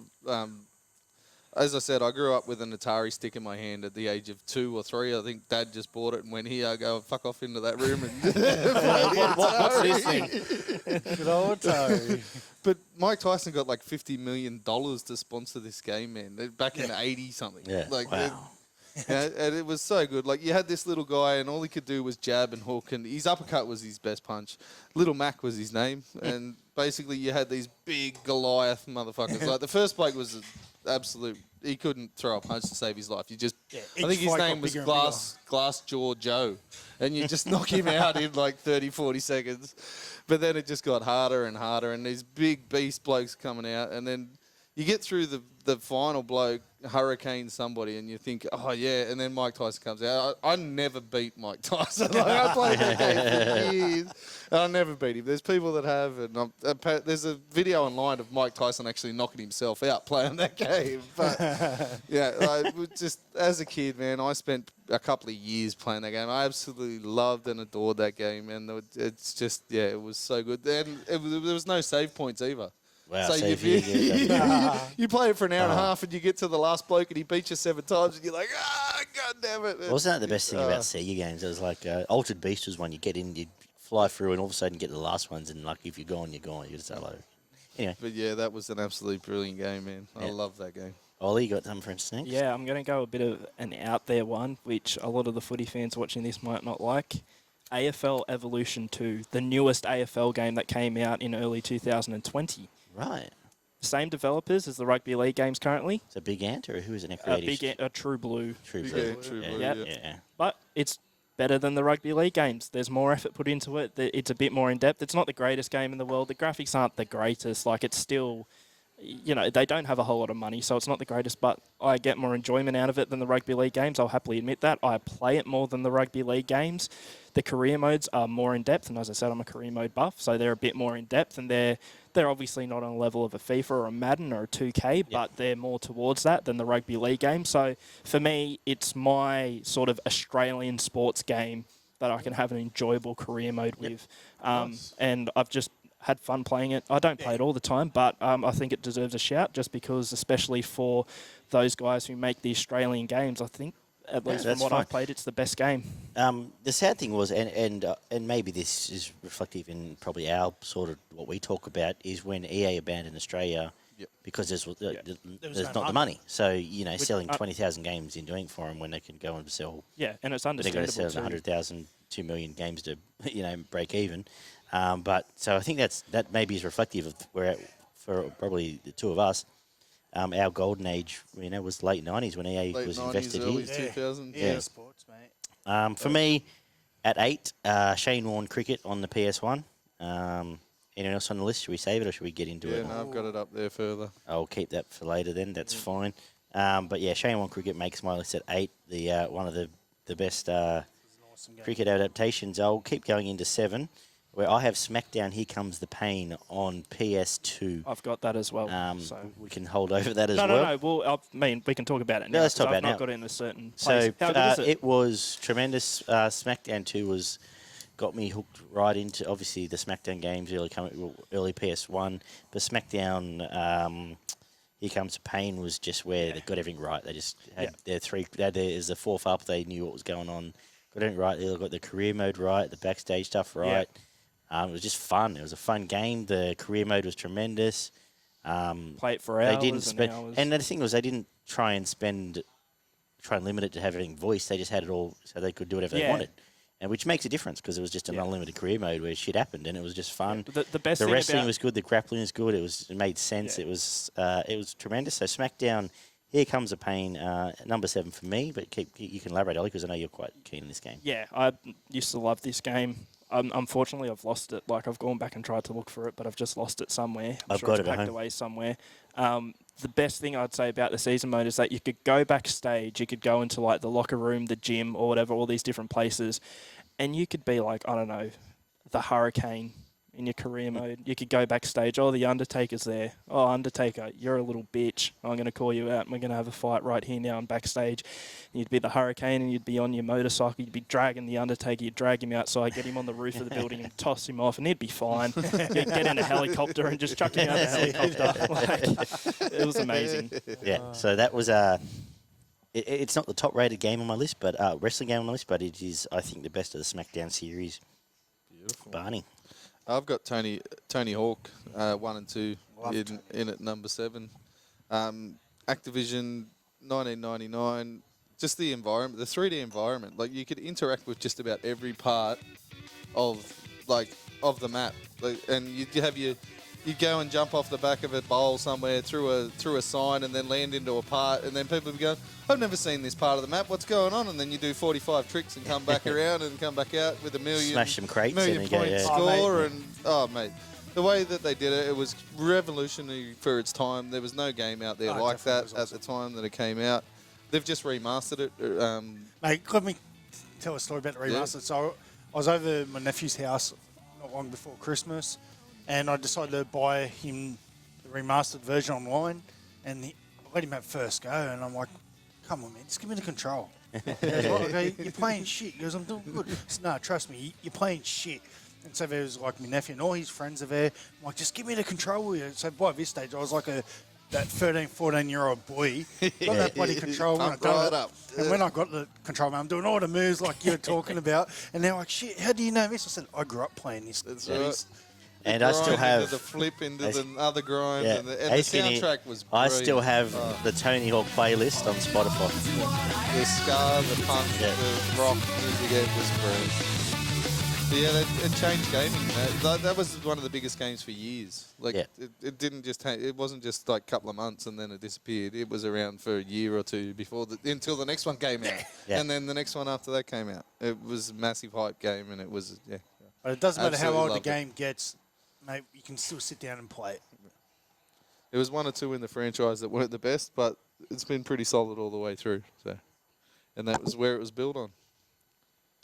as I said, I grew up with an Atari stick in my hand at the age of 2 or 3. I think Dad just bought it and went, here, go fuck off into that room. And What's this thing? Good old Atari. But Mike Tyson got like $50 million to sponsor this game, man. Back in 80-something. Yeah. Like, Wow. and it was so good. Like, you had this little guy, and all he could do was jab and hook, and his uppercut was his best punch. Little Mac was his name, and basically you had these big Goliath motherfuckers. Like, the first bloke was an absolute... He couldn't throw a punch to save his life. You just... I each think his fight got name was bigger and Glass Jaw Joe, and you just knock him out in like 30, 40 seconds. But then it just got harder and harder, and these big beast blokes coming out, and then you get through the final bloke, hurricane somebody, and you think, oh yeah, and then Mike Tyson comes out. I never beat Mike Tyson. Like, I played that game for years, and I never beat him. There's people that have, and there's a video online of Mike Tyson actually knocking himself out playing that game. But yeah, just as a kid, man, I spent a couple of years playing that game. I absolutely loved and adored that game, and it's just, yeah, it was so good. And there was no save points either. Wow. So if you play it for an hour and a half, and you get to the last bloke, and he beats you 7 times, and you're like, god damn it! Wasn't that the best thing about Sega games? It was like Altered Beast was one you get in, you'd fly through, and all of a sudden you get to the last ones, and like if you're gone, you're gone. You just hello. Anyway, But yeah, that was an absolutely brilliant game, man. I Yeah. love that game. Ollie, you got something for instance? Yeah, I'm going to go a bit of an out there one, which a lot of the footy fans watching this might not like. AFL Evolution 2, the newest AFL game that came out in early 2020. Right. Same developers as the rugby league games currently. Is it Big Ant or who is it? Creative? True Blue. True Big Blue. Ant, True yeah. Blue, Yep. yeah. Yeah. But it's better than the rugby league games. There's more effort put into it. It's a bit more in depth. It's not the greatest game in the world. The graphics aren't the greatest. Like, it's still, they don't have a whole lot of money, so it's not the greatest, but I get more enjoyment out of it than the rugby league games. I'll happily admit that. I play it more than the rugby league games. The career modes are more in depth, and as I said, I'm a career mode buff, so they're a bit more in depth, and they're obviously not on a level of a FIFA or a Madden or a 2K, but they're more towards that than the rugby league game. So for me, it's my sort of Australian sports game that I can have an enjoyable career mode with. And I've just had fun playing it. I don't play it all the time, but I think it deserves a shout just because, especially for those guys who make the Australian games, I think, at least from that's what fine. I've played, it's the best game. The sad thing was, and maybe this is reflective in probably our sort of what we talk about, is when EA abandoned Australia because there's not the money. So, selling 20,000 games in doing it for them when they can go and sell. Yeah, and it's They've got to understandable sell too. 100,000, 2 million games to, break even. But so I think that maybe is reflective of where, for probably the two of us, our golden age, was late 90s when EA Late was 90s, invested early here. 2000s. Yeah, sports, mate. For me, at 8, Shane Warne Cricket on the PS1. Anyone else on the list? Should we save it or should we get into Yeah, it? no, I've got it up there further. I'll keep that for later then. That's fine. But yeah, Shane Warne Cricket makes my list at 8. The one of the best Awesome game. cricket adaptations. I'll keep going into 7, where I have SmackDown Here Comes the Pain on PS2. I've got that as well. so. We can hold over that as No, well. no. Well, we can talk about it now. No, let's talk 'cause about it I've now. not got it in a certain So place. How good is it? it was tremendous. SmackDown 2 got me hooked right into obviously the SmackDown games early PS1, but SmackDown Here Comes the Pain was just where they got everything right. They just had there's the fourth up. They knew what was going on. Got everything right. They got the career mode right, the backstage stuff right. It was just fun. It was a fun game. The career mode was tremendous. Play it for hours and hours. And the thing was, they didn't try and limit it to have everything voiced. They just had it all so they could do whatever they wanted, and which makes a difference because it was just an unlimited career mode where shit happened and it was just fun. The best The thing wrestling about was good. The grappling was good. It made sense. Yeah. It was tremendous. So SmackDown Here Comes a Pain, number 7 for me, but you can elaborate, Ollie, because I know you're quite keen on this game. Yeah, I used to love this game. Unfortunately, I've lost it. Like, I've gone back and tried to look for it, but I've just lost it somewhere. I've got it's it at packed home. away somewhere. The best thing I'd say about the season mode is that you could go backstage, you could go into, like, the locker room, the gym, or whatever, all these different places, and you could be like, I don't know, the Hurricane in your career mode. You could go backstage. Oh, the Undertaker's there. Oh, Undertaker, you're a little bitch. I'm going to call you out and we're going to have a fight right here now and backstage. And you'd be the Hurricane and you'd be on your motorcycle. You'd be dragging the Undertaker. You'd drag him outside, get him on the roof of the building and toss him off and he'd be fine. You'd get in a helicopter and just chuck him out the helicopter. Like, it was amazing. Yeah, so that was it's not the top rated game on my list, but wrestling game on my list, but it is, I think, the best of the SmackDown series. Beautiful. Barney. I've got Tony Hawk 1 and 2 in at number 7. Activision 1999. Just the environment, the 3D environment. Like you could interact with just about every part of the map. And you'd go and jump off the back of a bowl somewhere through a sign and then land into a part and then people would go, I've never seen this part of the map, what's going on? And then you do 45 tricks and come back around and come back out with Smash some crates million and point go, yeah. score. Mate, the way that they did it, it was revolutionary for its time. There was no game out there like that at the time that it came out. They've just remastered it. Mate, let me tell a story about the remaster. Yeah. So I was over at my nephew's house not long before Christmas, and I decided to buy him the remastered version online, and I let him have first go, and I'm like, come on, man, just give me the control. He goes, well, okay, you're playing shit. He goes, I'm doing good. I said, no, trust me, you're playing shit. And so there was like my nephew and all his friends are there. I'm like, just give me the control. So by this stage, I was like that 13, 14-year-old boy. Got that bloody control. Pumped right up. And when I got the control, man, I'm doing all the moves like you were talking about. And they're like, shit, how do you know this? I said, I grew up playing this. That's right. And I still have into the flip into the other grind, yeah, and the soundtrack was brilliant. I still have the Tony Hawk playlist on Spotify. The ska, the punk, the rock music, it was brilliant. But yeah, it changed gaming. That was one of the biggest games for years. Like it didn't just it wasn't just like a couple of months and then it disappeared. It was around for a year or two before until the next one came out, and then the next one after that came out. It was a massive hype game, and it was But it doesn't matter how Absolutely old the loved game gets, mate. You can still sit down and play it. There was 1 or 2 in the franchise that weren't the best, but it's been pretty solid all the way through. So, and that was where it was built on.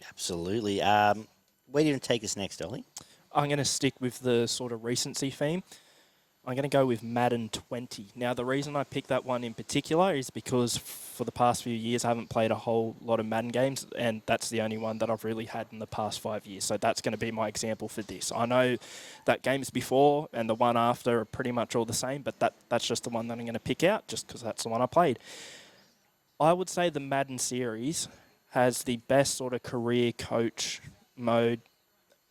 Absolutely. Where do you take us next, Ollie? I'm going to stick with the sort of recency theme. I'm going to go with Madden 20. Now, the reason I picked that one in particular is because for the past few years, I haven't played a whole lot of Madden games, and that's the only one that I've really had in the past 5 years. So that's going to be my example for this. I know that games before and the one after are pretty much all the same, but that's just the one that I'm going to pick out just because that's the one I played. I would say the Madden series has the best sort of career coach mode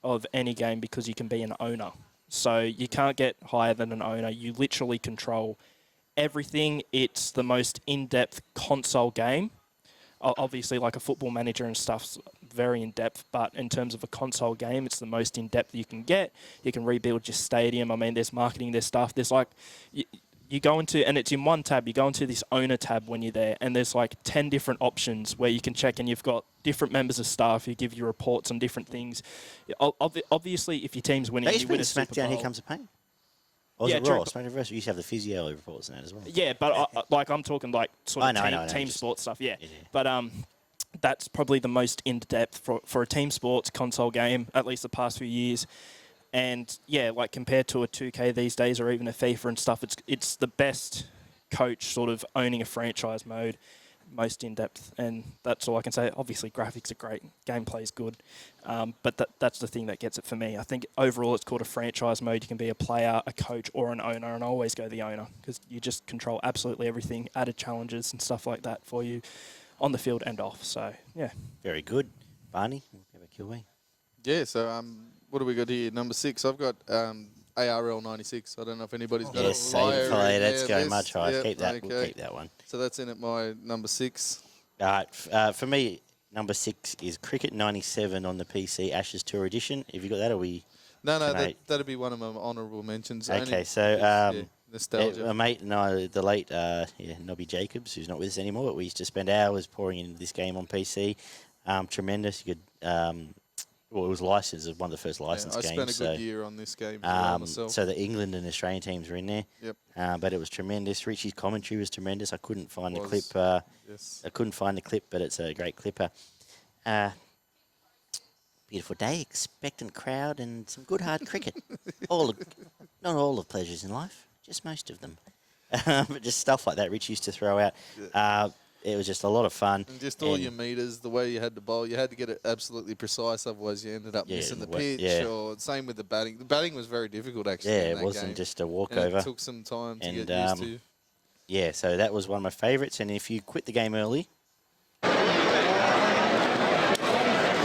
of any game because you can be an owner. So you can't get higher than an owner. You literally control everything. It's the most in-depth console game. Obviously, like a football manager and stuff's very in-depth, but in terms of a console game, it's the most in-depth you can get. You can rebuild your stadium. I mean, there's marketing, there's stuff. There's like... You go into, and it's in one tab, you go into this owner tab when you're there, and there's like 10 different options where you can check, and you've got different members of staff who give you reports on different things. Obviously, if your team's winning, you win a Super Bowl. SmackDown, Here Comes a Pain? Or Yeah, is it Raw? true. SmackDown vs. You used to have the physio reports and that as well. Yeah, but like I'm talking like sort of I know, team just- sports stuff, yeah. Yeah. But that's probably the most in-depth for a team sports console game, at least the past few years. And yeah, like compared to a 2K these days or even a FIFA and stuff, it's the best coach sort of owning a franchise mode, most in-depth, and that's all I can say. Obviously, graphics are great, gameplay's good, but that's the thing that gets it for me. I think overall it's called a franchise mode. You can be a player, a coach, or an owner, and I always go the owner because you just control absolutely everything, added challenges and stuff like that for you on the field and off. So, yeah. Very good. Barney, have a QA. Yeah, so what do we got here? Number 6, I've got ARL 96. I don't know if anybody's got Yes, a flyer. let's in go their much list. higher. Yep, Keep that. okay. We'll keep that one. So that's in at my number 6. All right. For me, number 6 is Cricket 97 on the PC Ashes Tour Edition. Have you got that, or we? No, Can I- that'd be one of my honourable mentions. Okay, Only- so yeah. Nostalgia. A mate and I, the late Nobby Jacobs, who's not with us anymore, but we used to spend hours pouring into this game on PC. Tremendous. You could, well, it was licensed. It was one of the first licensed I games. spent a good year on this game as well myself. So the England and Australian teams were in there. Yep. But it was tremendous. Richie's commentary was tremendous. I couldn't find the clip. Yes. I couldn't find the clip, but it's a great clipper. Beautiful day, expectant crowd, and some good hard cricket. Not all the pleasures in life, just most of them. But just stuff like that Rich used to throw out. It was just a lot of fun. And just all your meters, the way you had to bowl, you had to get it absolutely precise, otherwise you ended up missing the pitch. Yeah. Or same with the batting. The batting was very difficult, actually. Yeah, in it that wasn't game. just a And walkover. it took some time to get used to. Yeah, so that was one of my favourites. And if you quit the game early,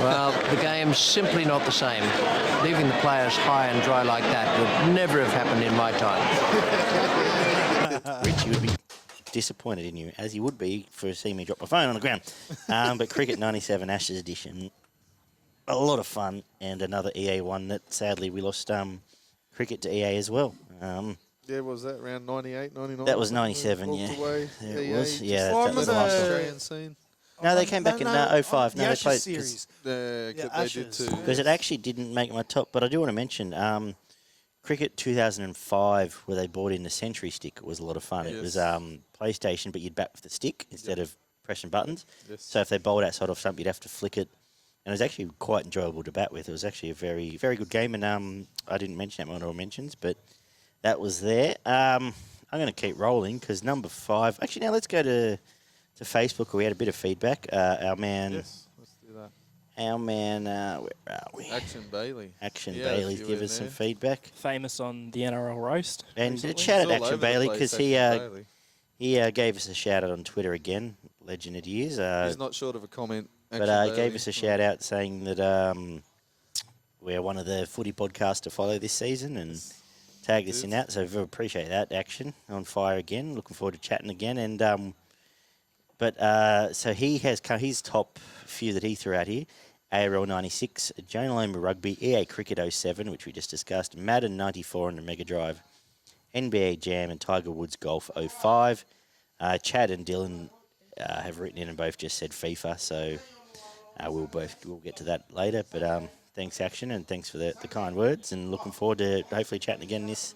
Well, the game's simply not the same. Leaving the players high and dry like that would never have happened in my time. Rich, you would be disappointed in you, as you would be for seeing me drop my phone on the ground. But Cricket 97 Ashes edition, a lot of fun, and another EA one that sadly we lost Cricket to EA as well. Was that around 98, 99? That was 97, Walked yeah. away, It was, EA, yeah. just That was the last one. Australian scene. No, they came back in 05. The No, they Ashes played series. They did Ashes. too. because it actually didn't make my top. But I do want to mention Cricket 2005, where they brought in the Century Stick. It was a lot of fun. It was Yes. PlayStation, but you'd bat with the stick instead of pressing buttons. Yes. So if they bowled outside of something, you'd have to flick it. And it was actually quite enjoyable to bat with. It was actually a very, very good game. And I didn't mention that in my Honourable Mentions, but that was there. I'm going to keep rolling because number 5. Actually, now let's go to Facebook, where we had a bit of feedback. Our man, Yes, let's do that. where are we? Action Bailey. Action Yeah, Bailey's if you give were us some there. feedback. Famous on the NRL roast. And recently. shout out It's all Action over the Bailey place, because Action Bailey. he gave us a shout out on Twitter again. Legend it is. He's not short of a comment. But Action he gave Bailey. us a shout out saying that we're one of the footy podcasts to follow this season and tagged us in that. So we appreciate that. Action on fire again. Looking forward to chatting again. And so he has his top few that he threw out here. ARL 96, Janelle Rugby, EA Cricket 07, which we just discussed, Madden 94 on the Mega Drive, NBA Jam and Tiger Woods Golf 05. Chad and Dylan have written in and both just said FIFA, so we'll get to that later. But thanks, Action, and thanks for the kind words, and looking forward to hopefully chatting again this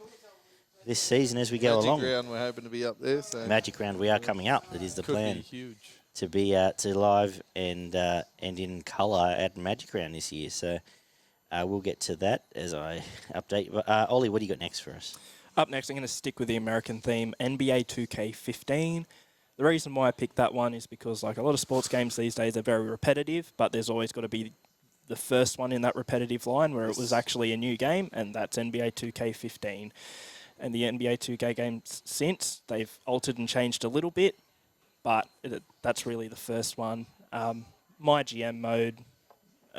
season as we go along. Magic Round, we're hoping to be up there. So Magic Round, we are coming up. That is the could plan be huge. to be to live and in colour at Magic Round this year. So we'll get to that as I update. Ollie, what do you got next for us? Up next, I'm going to stick with the American theme, NBA 2K15. The reason why I picked that one is because, like a lot of sports games these days, they're very repetitive, but there's always got to be the first one in that repetitive line where it was actually a new game, and that's NBA 2K15. And the NBA 2K games since, they've altered and changed a little bit, but that's really the first one. My GM mode,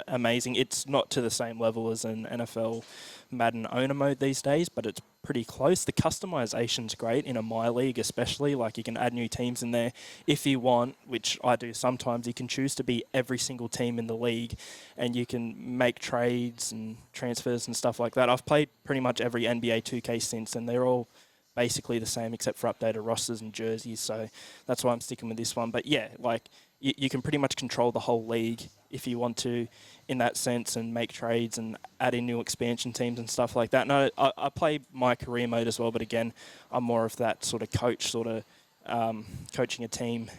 amazing. It's not to the same level as an NFL Madden owner mode these days, but it's pretty close. The customization's great in a My League especially. Like, you can add new teams in there if you want, which I do sometimes. You can choose to be every single team in the league, and you can make trades and transfers and stuff like that. I've played pretty much every NBA 2K since, and they're all basically the same except for updated rosters and jerseys, so that's why I'm sticking with this one. But yeah, like, you can pretty much control the whole league if you want to in that sense, and make trades and add in new expansion teams and stuff like that. No, I play my career mode as well, but again, I'm more of that sort of coach, sort of coaching a team.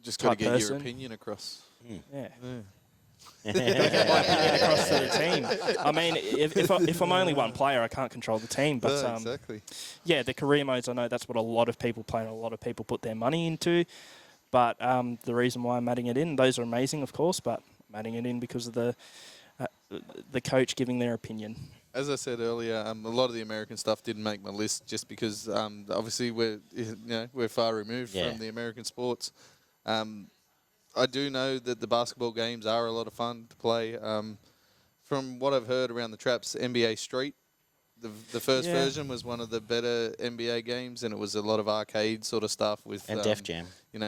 Just got to type get person. your opinion across. Yeah. Yeah. Get across to the team. I mean, if I'm only one player, I can't control the team. But No, exactly. yeah, the career modes, I know that's what a lot of people play and a lot of people put their money into. But the reason why I'm adding it in, those are amazing, of course, but I'm adding it in because of the coach giving their opinion. As I said earlier, a lot of the American stuff didn't make my list just because obviously we're far removed Yeah. from the American sports. I do know that the basketball games are a lot of fun to play. From what I've heard around the traps, NBA Street, the first Yeah. version was one of the better NBA games, and it was a lot of arcade sort of stuff with And Def Jam.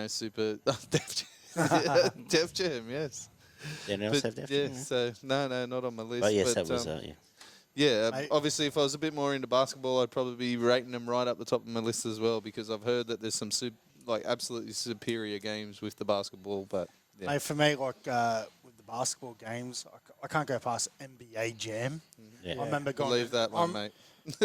super Def Jam. Def Jam, yes. Did anyone else have Def Yeah, Jam? so no, not on my list. Oh, yes, but, that was, yeah. Yeah, Mate. obviously, if I was a bit more into basketball, I'd probably be rating them right up the top of my list as well, because I've heard that there's some absolutely superior games with the basketball. But yeah, Mate, for me, with the basketball games, I can't go past NBA Jam. Yeah. I remember going. leave that one, mate. It's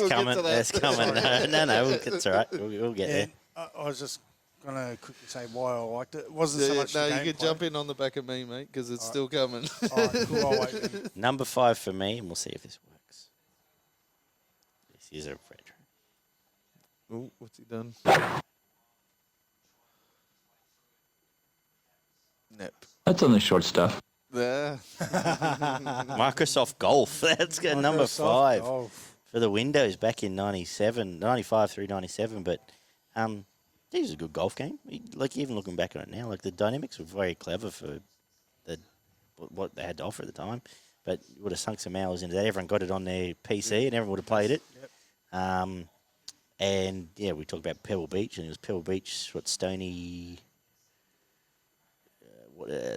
We'll coming. get to that. It's coming. No, it's all right. We'll get there. And I was just gonna quickly say why I liked it. It wasn't so much. No, the you could gameplay. jump in on the back of me, mate, because it's still coming. All right, cool. I'll wait then. Number 5 for me, and we'll see if this works. This is a retro. Ooh, what's he done? Nep. That's on the short stuff. There. Microsoft Golf. That's good. Number Microsoft 5 Golf. for the Windows back in 95 through 97. But this is a good golf game. Like even looking back on it now, like the dynamics were very clever for what they had to offer at the time. But you would have sunk some hours into that. Everyone got it on their PC and everyone would have played it. Yep. And yeah, we talked about Pebble Beach, and it was Pebble Beach, Stony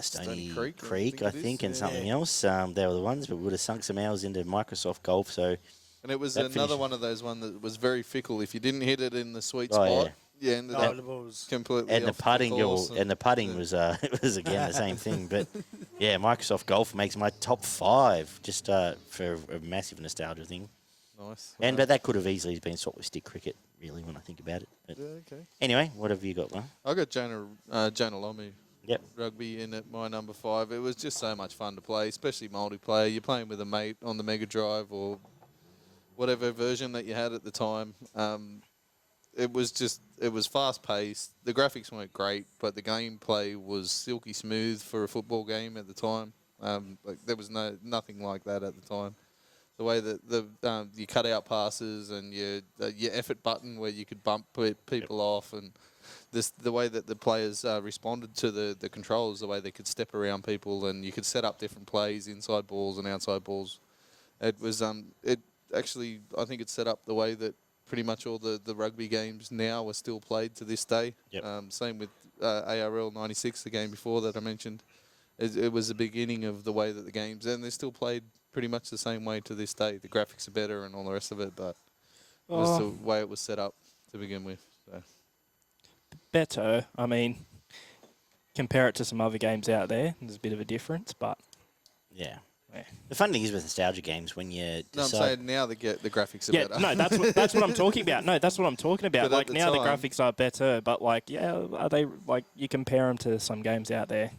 Stony Creek, I think, and yeah. something else. They were the ones, but we would have sunk some hours into Microsoft Golf. So And it was That another finish- one of those that was very fickle. If you didn't hit it in the sweet Oh, spot, you ended No, up the balls. completely and the off putting, course and the putting was it was again the same thing. But yeah, Microsoft Golf makes my top 5 just for a massive nostalgia thing. Nice. And but that could have easily been swapped with stick cricket, really, when I think about it. But Yeah, okay. anyway, what have you got, Will? I got Jonah Lomu Yep. Rugby in at my number 5. It was just so much fun to play, especially multiplayer. You're playing with a mate on the Mega Drive or whatever version that you had at the time. It was fast paced. The graphics weren't great, but the gameplay was silky smooth for a football game at the time. There was nothing like that at the time. The way that you cut out passes and your effort button where you could bump people off, and the way that the players responded to the controls, the way they could step around people, and you could set up different plays, inside balls and outside balls. It was it actually, I think it set up the way that pretty much all the rugby games now are still played to this day. Yep. Same with ARL 96, the game before that I mentioned. It was the beginning of the way that the games, and they're still played pretty much the same way to this day. The graphics are better and all the rest of it, but it was the way it was set up to begin with. So. Better. I mean, compare it to some other games out there. There's a bit of a difference, but Yeah. yeah. The fun thing is with nostalgia games when you No, I'm decide. saying now the graphics are Yeah, better. no, that's what I'm talking about. No, that's what I'm talking about. But at Like the now the time- graphics are better, but like are they like you compare them to some games out there?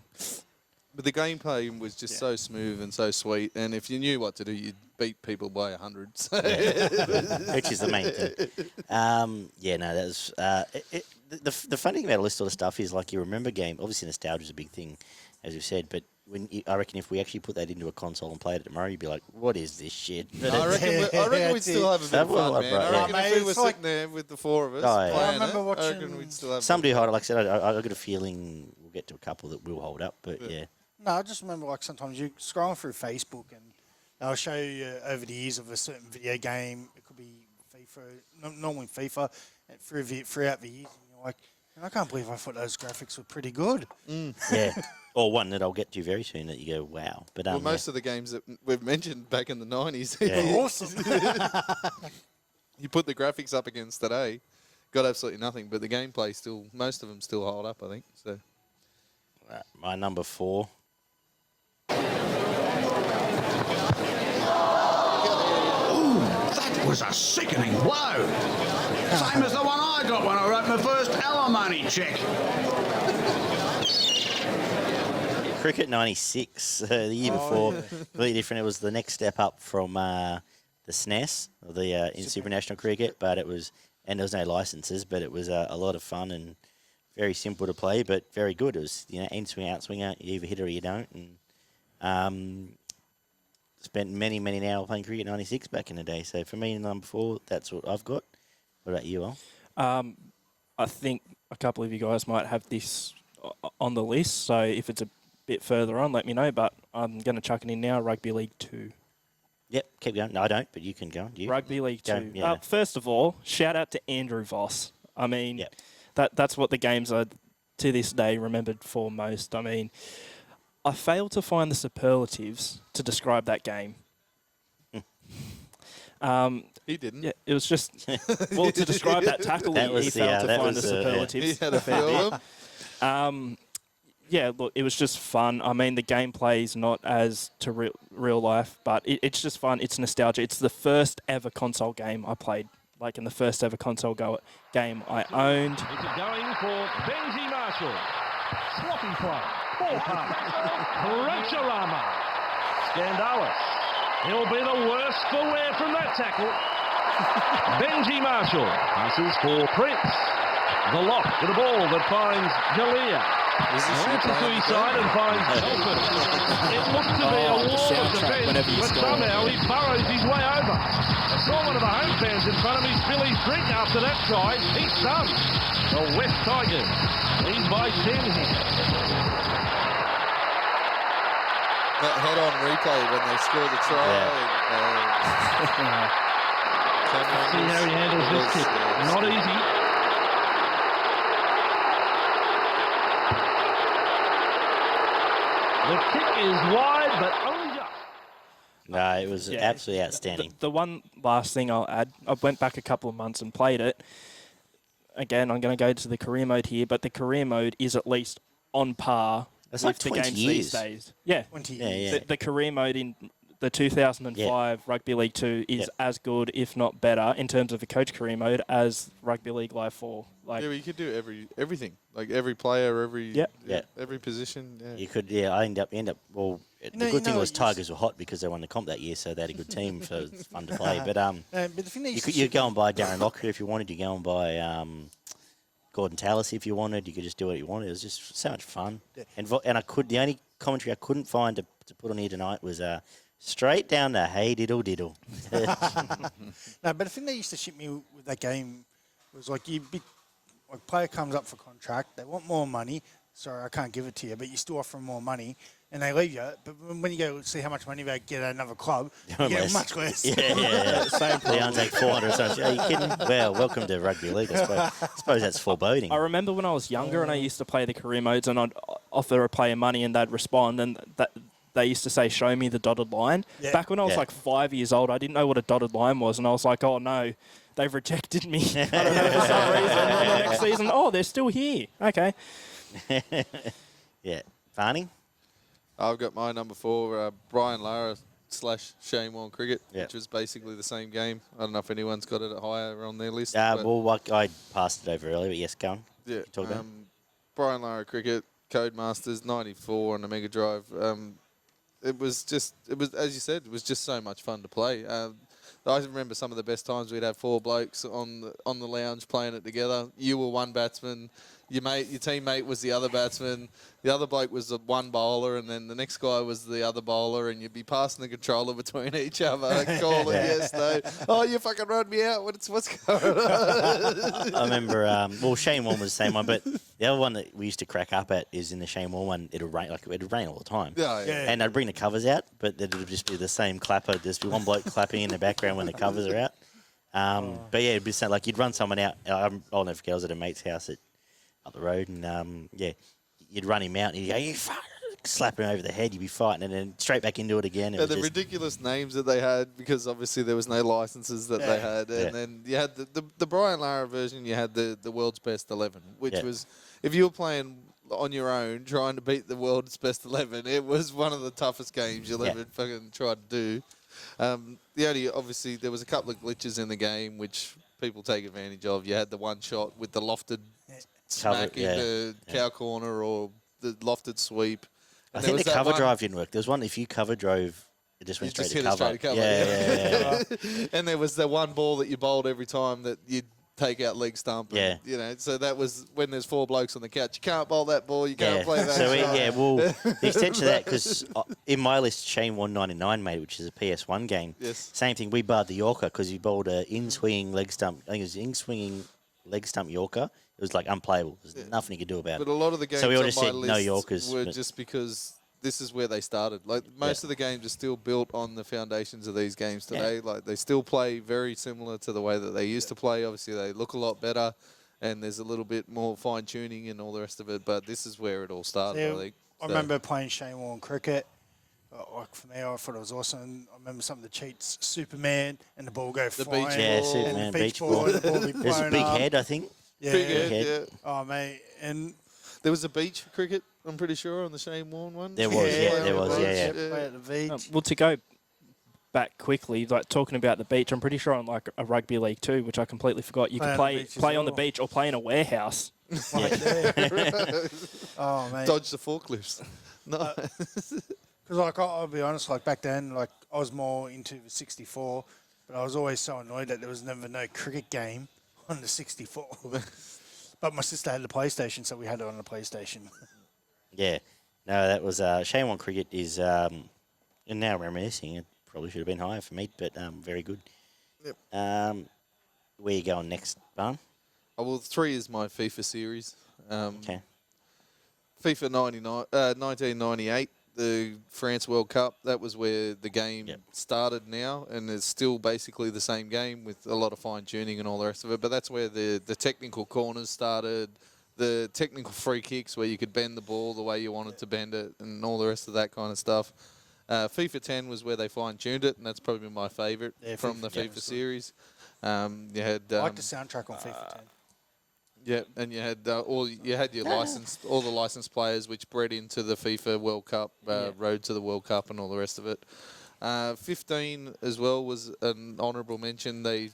But the gameplay was just so smooth and so sweet, and if you knew what to do, you'd beat people by 100. So. Which is the main thing. Yeah, no, that was the funny thing about all this sort of stuff is like you remember game. Obviously, nostalgia is a big thing, as you said. But I reckon if we actually put that into a console and played it tomorrow, you'd be like, "What is this shit?" But I reckon we'd still have a bit of Well, fun, man. right, I yeah. reckon Mate, if we it's were like- sitting there with the 4 of us Oh, yeah. playing I remember it, I reckon watching- we'd still have some do hold it. Like I said, I got a feeling we'll get to a couple that will hold up. But yeah, No, I just remember like sometimes you scrolling through Facebook and they'll show you over the years of a certain video game. It could be FIFA, normally FIFA, and throughout the years, and you're like, "Man, I can't believe I thought those graphics were pretty good." yeah. Or one that I'll get to very soon that you go, "Wow!" But Well, most of the games that we've mentioned back in the 90s, Yeah. Awesome. you put the graphics up against today, got absolutely nothing. But the gameplay still, most of them still hold up, I think. So. Right, my number 4. That was a sickening blow. Same as the one I got when I wrote my first alimony check. Cricket 96, the year before, completely different. It was the next step up from the SNES, or the in Super National Cricket, but it was, and there was no licenses, but it was a lot of fun and very simple to play, but very good. It was, in swing, out swinger, you either hit it or you don't, and spent many an hour playing Cricket 96 back in the day. So for me, number 4, that's what I've got. What about you, Al? I think a couple of you guys might have this on the list. So if it's a bit further on, let me know. But I'm going to chuck it in now. Rugby League 2. Yep, keep going. No, I don't, but you can go on. You? Rugby League 2. Go, yeah. First of all, shout out to Andrew Voss. I mean, Yep. that's what the games are to this day remembered for most. I mean, I failed to find the superlatives to describe that game. He didn't. Yeah, it was just well to describe that tackle. That he was- failed yeah, to that find was, the yeah. superlatives. He had a few of them. Yeah, look, it was just fun. I mean, the gameplay is not as to real life, but it's just fun. It's nostalgia. It's the first ever console game I played, like in the first ever console game I owned. Is it going for Benji Marshall? Sloppy play. Ball pass. Princerama. Scandalis. He'll be the worst for wear from that tackle. Benji Marshall passes for Prince. The lock with a ball that finds Jalea. Gets a suicide and finds Telford. It looks to be a wall of defence, but somehow he burrows his way over. I saw one of the home fans in front of me spill his drink after that try. He's done. The West Tigers lead by 10 here. That head-on replay when they score the try. See how he handles this kick. Not easy. The kick is wide, but only just. No, it was absolutely outstanding. The one last thing I'll add, I went back a couple of months and played it. Again, I'm going to go to the career mode here, but the career mode is at least on par That's with like the 20 games years. these days. Yeah. 20 Yeah, years. yeah. The career mode in the 2005 Rugby League 2 is as good, if not better, in terms of the coach career mode as Rugby League Live 4. Like, Yeah, but you could do everything, like every player, every position. Yeah. You could, I end up. Well, the good thing was Tigers were hot because they won the comp that year, so they had a good team, so it's fun to play. But but the thing that you go and buy Darren Lockyer if you wanted. You go and buy Gordon Tallis if you wanted. You could just do what you wanted. It was just so much fun. Yeah. And the only commentary I couldn't find to put on here tonight was straight down to hey diddle diddle. No, but the thing that used to shit me with that game was like a player comes up for contract, they want more money. Sorry, I can't give it to you, but you still offer them more money, and they leave you. But when you go see how much money they get at another club, you get much less. Yeah. Same. Leon's like 400 or something. Are you kidding? Well, welcome to rugby league. I suppose that's foreboding. I remember when I was younger and I used to play the career modes and I'd offer a player money and they'd respond and they used to say, show me the dotted line. Yeah. Back when I was like 5 years old, I didn't know what a dotted line was and I was like, oh no, they've rejected me. I don't know for some reason. And then the next season, oh, they're still here. Okay. Yeah. Barney? I've got my number 4, Brian Lara / Shane Warne Cricket, Yeah. which was basically the same game. I don't know if anyone's got it higher on their list. Well, I passed it over earlier, but yes, go on. Yeah, Talk about it. Brian Lara Cricket, Codemasters, 94 on the Mega Drive. It was, as you said, it was just so much fun to play. I remember some of the best times we'd have 4 blokes on the lounge playing it together. You were one batsman, your teammate was the other batsman, the other bloke was the one bowler, and then the next guy was the other bowler, and you'd be passing the controller between each other, calling yes, no. Oh, you fucking run me out. What's going on? I remember, Shane Warne was the same one, but the other one that we used to crack up at is in the Shane Warne one, it'd rain all the time. Yeah. And I'd bring the covers out, but it'd just be the same clapper. There'd just be one bloke clapping in the background when the covers are out. But yeah, it'd be something like you'd run someone out. I'll never forget, I was at a mate's house up the road, and you'd run him out, and he'd go, you fuck, slap him over the head, you'd be fighting, and then straight back into it again. The ridiculous names that they had, because obviously there was no licenses that they had, and then you had the Brian Lara version. You had the world's best 11, which was, if you were playing on your own trying to beat the world's best 11, it was one of the toughest games you'll ever fucking try to do. Obviously there was a couple of glitches in the game which people take advantage of. You had the one shot with the lofted smack in the cow corner or the lofted sweep. I think the cover drive didn't work. There was one, if you cover drove, it just went straight to cover. Yeah. And there was the one ball that you bowled every time that you'd take out leg stump. And, so that was when there's 4 blokes on the couch. You can't bowl that ball. You can't play that. So, the extension of that, because in my list, Shane Warne 99 made it, which is a PS1 game. Yes. Same thing, we barred the Yorker because he bowled an in-swinging leg stump. I think it was in-swinging leg stump Yorker. It was like unplayable. There's nothing you could do about it. But a lot of the games so we all on just my said list no Yorkers, were just because this is where they started. Like most of the games are still built on the foundations of these games today. Like they still play very similar to the way that they used to play. Obviously, they look a lot better, and there's a little bit more fine tuning and all the rest of it. But this is where it all started. I think. I remember playing Shane Warne Cricket. Like for me, I thought it was awesome. I remember some of the cheats: Superman and the ball go The flying. beach Yeah, ball. Superman, and the beach ball. and the ball be There's a blown big up. head, I think. Yeah, Big yeah. head, head. yeah. Oh mate, and There was a beach cricket, I'm pretty sure, on the Shane Warne one. There was, yeah, there was, yeah. Play at the beach. Well, to go back quickly, like talking about the beach, I'm pretty sure on like a rugby league too, which I completely forgot. You could play on the beach or play in a warehouse. Like there. Oh mate. Dodge the forklifts. No. Because like I'll be honest, like back then, like I was more into the 64, but I was always so annoyed that there was never no cricket game on the 64. But my sister had the PlayStation, so we had it on the PlayStation. Yeah. No, that was Shane Warne cricket is, and now reminiscing, it probably should have been higher for me, but very good. Yep. Where you going next, Barn? Oh, well, 3 is my FIFA series. Okay. FIFA 1998, the France World Cup, that was where the game started now, and it's still basically the same game with a lot of fine-tuning and all the rest of it, but that's where the technical corners started, the technical free kicks where you could bend the ball the way you wanted to bend it, and all the rest of that kind of stuff. FIFA 10 was where they fine-tuned it, and that's probably my favourite from the FIFA series. You had I like the soundtrack on FIFA 10. Yeah, and you had all your licensed, all the licensed players, which bred into the FIFA World Cup, road to the World Cup, and all the rest of it. 15 as well was an honourable mention. They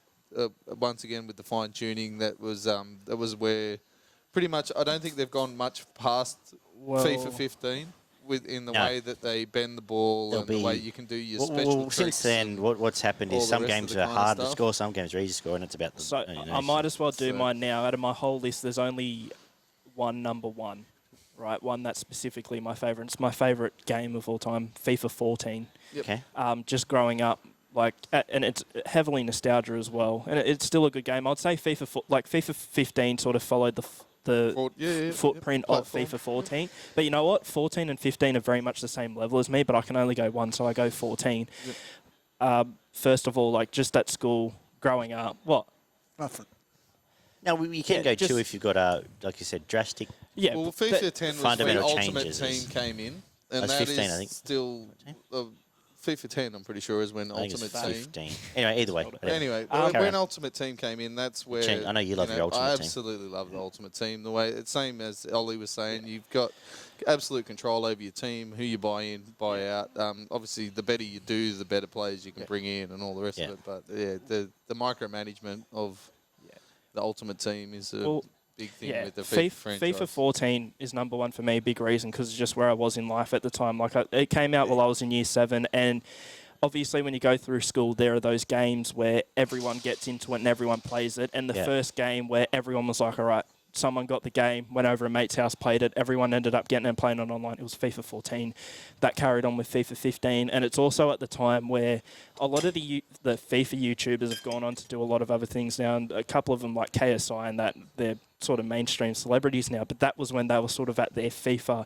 once again with the fine tuning, that was where pretty much I don't think they've gone much past FIFA 15 in the way that they bend the ball and the way you can do your special tricks. Since then, what's happened is some games are hard to score, some games are easy to score, and it's about the... So I might as well do mine now. Out of my whole list, there's only one number one, right? One that's specifically my favourite. It's my favourite game of all time, FIFA 14. Yep. Okay. Just growing up, and it's heavily nostalgia as well. And it's still a good game. I'd say FIFA 15 sort of followed the footprint of FIFA 14. But you know what? 14 and 15 are very much the same level as me, but I can only go one, so I go 14. Yep. First of all, like just at school, growing up, what? Nothing. No, you can go 2 if you've got, like you said, drastic... Yeah. Well, FIFA 10 was when fundamental Ultimate changes. Team came in. And That's that 15, is I think. still... FIFA 10, I'm pretty sure, is when I think Ultimate it's Team... 15. Anyway, either way. Anyway, when Ultimate Team came in, that's where... I know you love your Ultimate I Team. absolutely love the Ultimate Team. The way it's same as Ollie was saying, you've got absolute control over your team, who you buy in, buy out. Obviously, the better you do, the better players you can bring in, and all the rest of it. But the micromanagement of the Ultimate Team is a big thing with the FIFA franchise. FIFA 14 is number one for me. Big reason because it's just where I was in life at the time. Like it came out while I was in year 7, and obviously, when you go through school, there are those games where everyone gets into it and everyone plays it. And the first game where everyone was like, all right, someone got the game, went over a mate's house, played it. Everyone ended up getting it and playing it online. It was FIFA 14. That carried on with FIFA 15. And it's also at the time where a lot of the FIFA YouTubers have gone on to do a lot of other things now. And a couple of them, like KSI and that, they're sort of mainstream celebrities now. But that was when they were sort of at their FIFA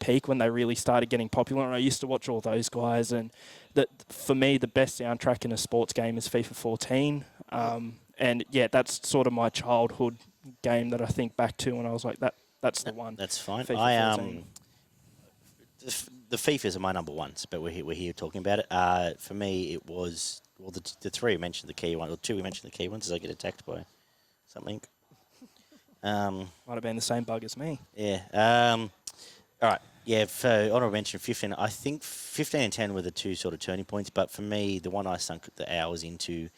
peak, when they really started getting popular. And I used to watch all those guys. And that for me, the best soundtrack in a sports game is FIFA 14. And yeah, that's sort of my childhood game that I think back to when I was like, that's the one. That's fine. FIFA 14. The FIFAs are my number ones, but we're here talking about it. For me, it was the 3 we mentioned the key one, or 2 we mentioned the key ones. As I get attacked by something. Might have been the same bug as me. Yeah. All right. Yeah. For honourable mention 15, I think 15 and 10 were the 2 sort of turning points. But for me, the one I sunk the hours into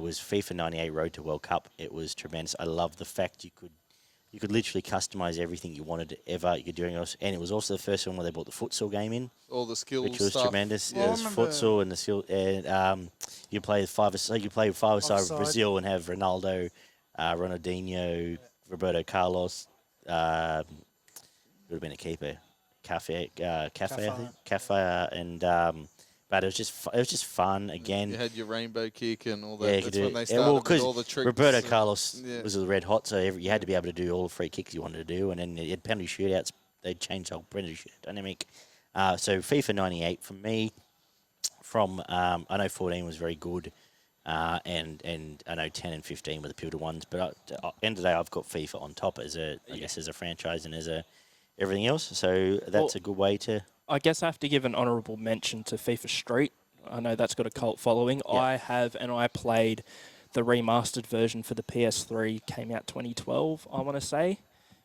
was FIFA 98 Road to World Cup. It was tremendous. I love the fact you could literally customise everything you wanted ever. You could do anything else, and it was also the first one where they brought the futsal game in. All the skills which was stuff. tremendous. Well, It was futsal and the skill. And you play five-a-side with Brazil and have Ronaldo, Ronaldinho, Roberto Carlos. Would have been a keeper, Cafe, I think. Cafe, and. But it was just fun again. You had your rainbow kick and all that. Yeah, That's when they started with all the tricks. Roberto Carlos was red hot, so you had to be able to do all the free kicks you wanted to do, and then you had penalty shootouts. They changed the whole penalty shootout dynamic. So FIFA 98 for me, from I know 14 was very good, and I know 10 and 15 were the pivotal ones. But at the end of the day, I've got FIFA on top as I guess as a franchise and as everything else. So that's a good way to I guess I have to give an honourable mention to FIFA Street. I know that's got a cult following. Yeah. I have, and I played the remastered version for the PS3, came out 2012, I want to say,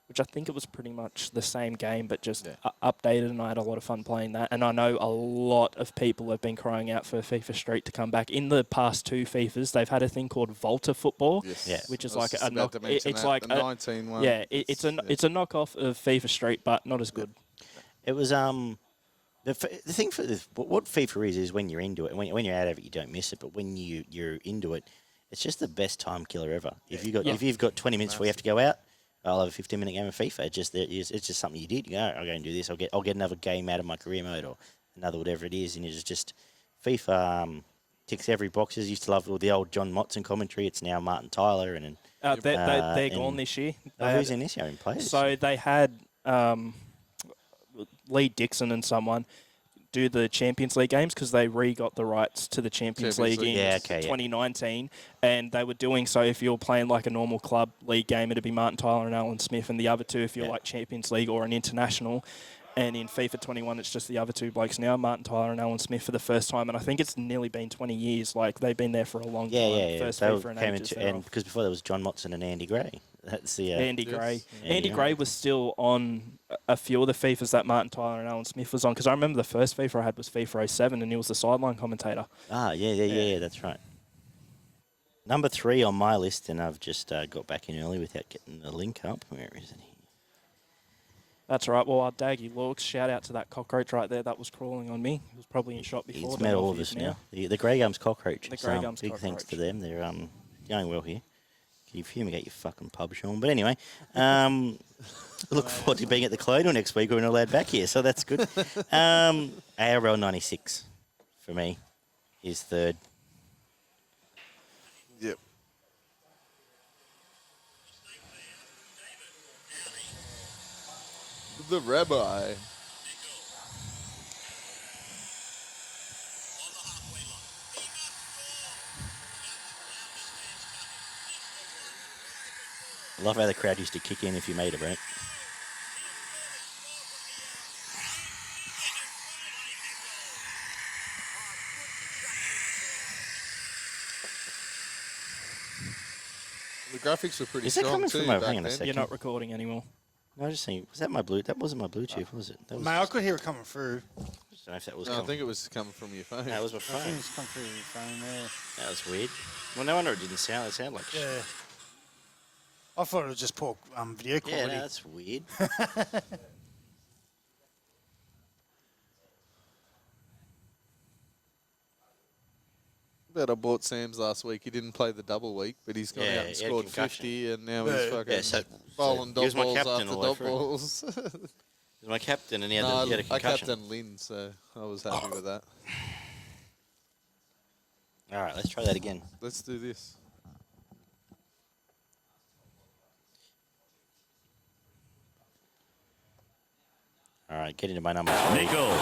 which I think it was pretty much the same game, but just updated, and I had a lot of fun playing that. And I know a lot of people have been crying out for FIFA Street to come back. In the past 2 FIFAs, they've had a thing called Volta Football, which is like a knock. It's like the 19 one. Yeah, it's a knockoff of FIFA Street, but not as good. It was the thing for this, what FIFA is when you're into it. When you're out of it, you don't miss it. But when you're into it, it's just the best time killer ever. If you've got 20 minutes before you have to go out, I'll have a 15-minute game of FIFA. It's just something you did. You go, I'll go and do this. I'll get another game out of my career mode or another whatever it is. And it's just FIFA ticks every boxes. Used to love all the old John Motson commentary. It's now Martin Tyler and they're gone this year. Who's in this year in players? So they had Lee Dixon and someone do the Champions League games because they got the rights to the Champions League in 2019, and they were doing so. If you're playing like a normal club league game, it'd be Martin Tyler and Alan Smith, and the other 2 if you're like Champions League or an international. And in FIFA 21, it's just the other 2 blokes now, Martin Tyler and Alan Smith for the first time. And I think it's nearly been 20 years. Like, they've been there for a long time. First FIFA and ages. And because before there was John Motson and Andy Gray. That's the Andy Gray. Andy Gray was still on a few of the FIFAs that Martin Tyler and Alan Smith was on. Because I remember the first FIFA I had was FIFA 07, and he was the sideline commentator. Yeah, that's right. Number 3 on my list, and I've just got back in early without getting the link up. Where is it? That's right. Well, our Daggy looks. Shout out to that cockroach right there that was crawling on me. He was probably in shot before. He's met all of us now. The Grey Gums cockroach. The Grey Gums big cockroach. Thanks to them. They're going well here. Can you fumigate your fucking pub, Sean? But anyway, look forward to being at the Colonial next week. We're not allowed back here, so that's good. ARL 96 for me is 3rd. Yep. The Rabbi. I love how the crowd used to kick in if you made it, right? The graphics were pretty Is that strong coming too from back hang on a then. second. You're not recording anymore. No, I was just saying, was that my blue? That wasn't my Bluetooth, was it? That was Mate, I could hear it coming through. I don't know if that was No, I coming. think it was coming from your phone. That was my I think phone. it's come through your phone there. That was weird. Well, no wonder it didn't sound. It sounded like shit. Yeah. I thought it was just poor video Yeah, quality. no, that's weird. Bet I bought Sam's last week. He didn't play the double week, but he's gone Yeah, out and he had a scored concussion. 50, and now Yeah. he's fucking Yeah, so bowling he dot was my balls captain after all the way dot through. balls. He was my captain, and he had, No, he had a I concussion. captain Lynn, so I was happy with that. All right, let's try that again. Let's do this. All right, get into my number. Nico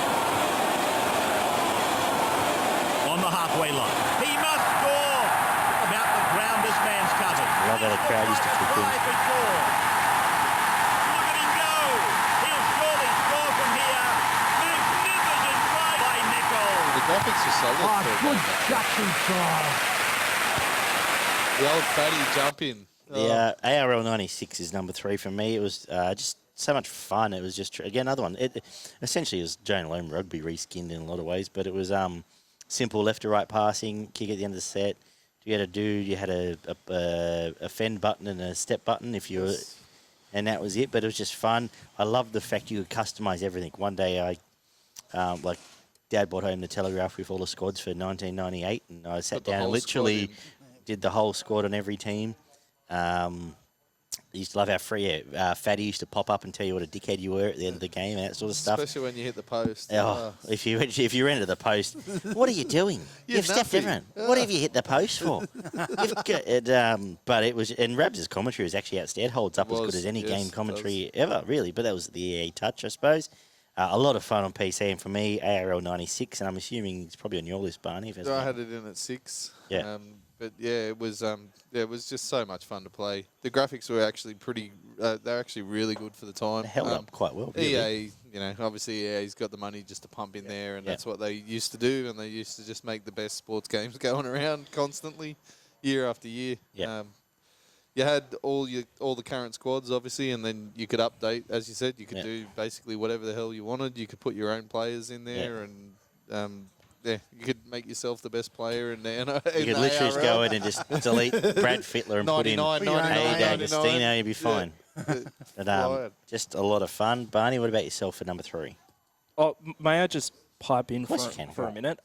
on the halfway line. He must score. About the ground this man's covered. I love how the crowd used to kick in. Try for sure. Look at him go. He'll surely score from here. Magnificent try by Nico. The graphics are solid. Good shot inside. The old fatty jump in. The ARL 96 is number 3 for me. It was just so much fun. It was just, again, another one. It essentially was Janelle Rugby reskinned in a lot of ways, but it was simple left to right passing, kick at the end of the set. You had a fend button and a step button if you were, and that was it. But it was just fun. I loved the fact you could customise everything. One day like Dad brought home the Telegraph with all the squads for 1998, and I sat Put the down and whole literally squad did the whole squad on every team. I used to love how Fatty used to pop up and tell you what a dickhead you were at the end of the game and that sort of stuff. Especially when you hit the post. Oh, if you ran to the post, what are you doing? You've stepped nuffy. everyone. What have you hit the post for? But it was, and Rabs' commentary was actually outstanding. Holds up as good as any yes, game it commentary ever, really. But that was the EA touch, I suppose. A lot of fun on PC, and for me, ARL 96, and I'm assuming it's probably on your list, Barney. If I had it in at 6. Yeah. But yeah, it was just so much fun to play. The graphics were actually pretty. They're actually really good for the time. They held up quite well. Really. EA, obviously EA's got the money just to pump in there, and that's what they used to do, and they used to just make the best sports games going around constantly, year after year. Yeah. You had all the current squads, obviously, and then you could update, as you said. You could do basically whatever the hell you wanted. You could put your own players in there, and you could make yourself the best player in there. You could literally just go in and just delete Brad Fittler and put in D'Agostino, you'd be fine. But, just a lot of fun. Barney, what about yourself for number 3? Oh, may I just pipe in course you can. for a minute?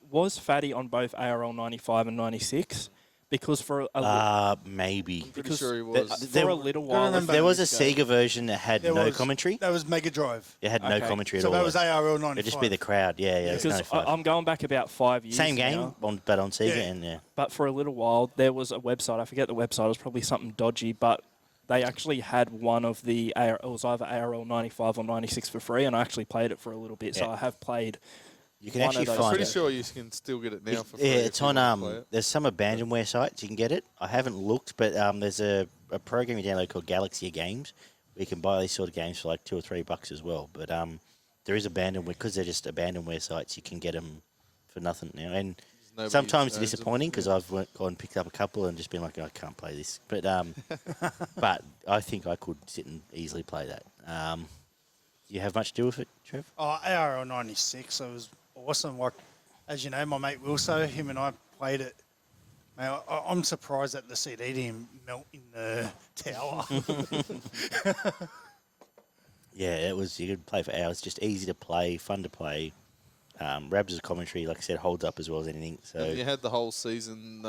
Was Fatty on both ARL 95 and 96? Because for a maybe. Pretty sure he was. For a little while. There was a Sega version that had no commentary. That was Mega Drive. It had no commentary at all. So that was ARL 95. It'd just be the crowd. Yeah. Because I'm going back about 5 years. Same game, now. but on Sega. And But for a little while, there was a website. I forget the website. It was probably something dodgy, but they actually had one of the it was either ARL 95 or 96 for free, and I actually played it for a little bit. So I have played. You can actually find pretty sure you can still get it now for free. Yeah, it's on. There's some abandonware sites you can get it. I haven't looked, but there's a program you download called Galaxy Games where you can buy these sort of games for like $2 or $3 as well. But there is abandonware because they're just abandonware sites. You can get them for nothing now, and sometimes it's disappointing because I've gone and picked up a couple and just been like, I can't play this. But but I think I could sit and easily play that. You have much to do with it, Trev? Oh, ARL 96. It was awesome. Like, as you know, my mate Wilso, him and I played it. Man, I'm surprised that the CD didn't melt in the tower. Yeah, it was. You could play for hours. Just easy to play, fun to play. Rabs' commentary, like I said, holds up as well as anything. So and you had the whole season.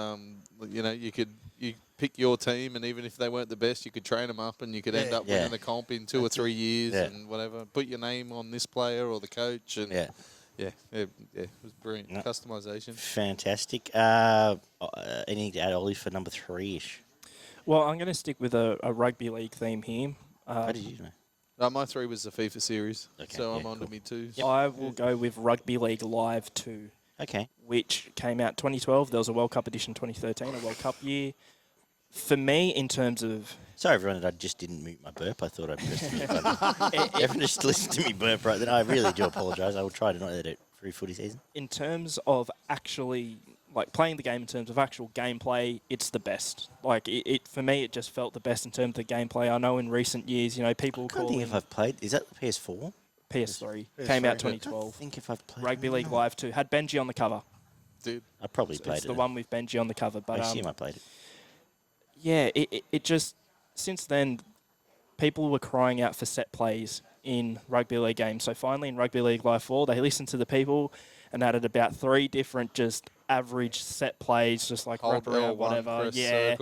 You pick your team, and even if they weren't the best, you could train them up, and you could end up winning the comp in 2 or 3 years and whatever. Put your name on this player or the coach, and it was brilliant. Customization. Fantastic. Anything to add, Ollie, for number 3-ish? Well, I'm going to stick with a rugby league theme here. How did you know? My 3 was the FIFA series, so I'm on to me 2. Yep. I will go with Rugby League Live 2. Okay. Which came out 2012. There was a World Cup edition 2013, a World Cup year. For me, in terms of... Sorry, everyone, that I just didn't mute my burp. I thought I'd pressed the mute button. Everyone just listened to me burp right then. I really do apologise. I will try to not let it through footy season. In terms of actually... Like, playing the game in terms of actual gameplay, it's the best. Like, it for me, it just felt the best in terms of the gameplay. I know in recent years, people I can't think if I've played... Is that the PS4? PS3. Came out 2012. I think if I've played... Rugby League Live 2. Had Benji on the cover. Dude. I probably played it. It's the one with Benji on the cover. But I assume I played it. Yeah, it just... Since then, people were crying out for set plays in rugby league games. So finally, in Rugby League Live 4, they listened to the people and added about 3 different just average set plays, just like wrap around, whatever. Yeah,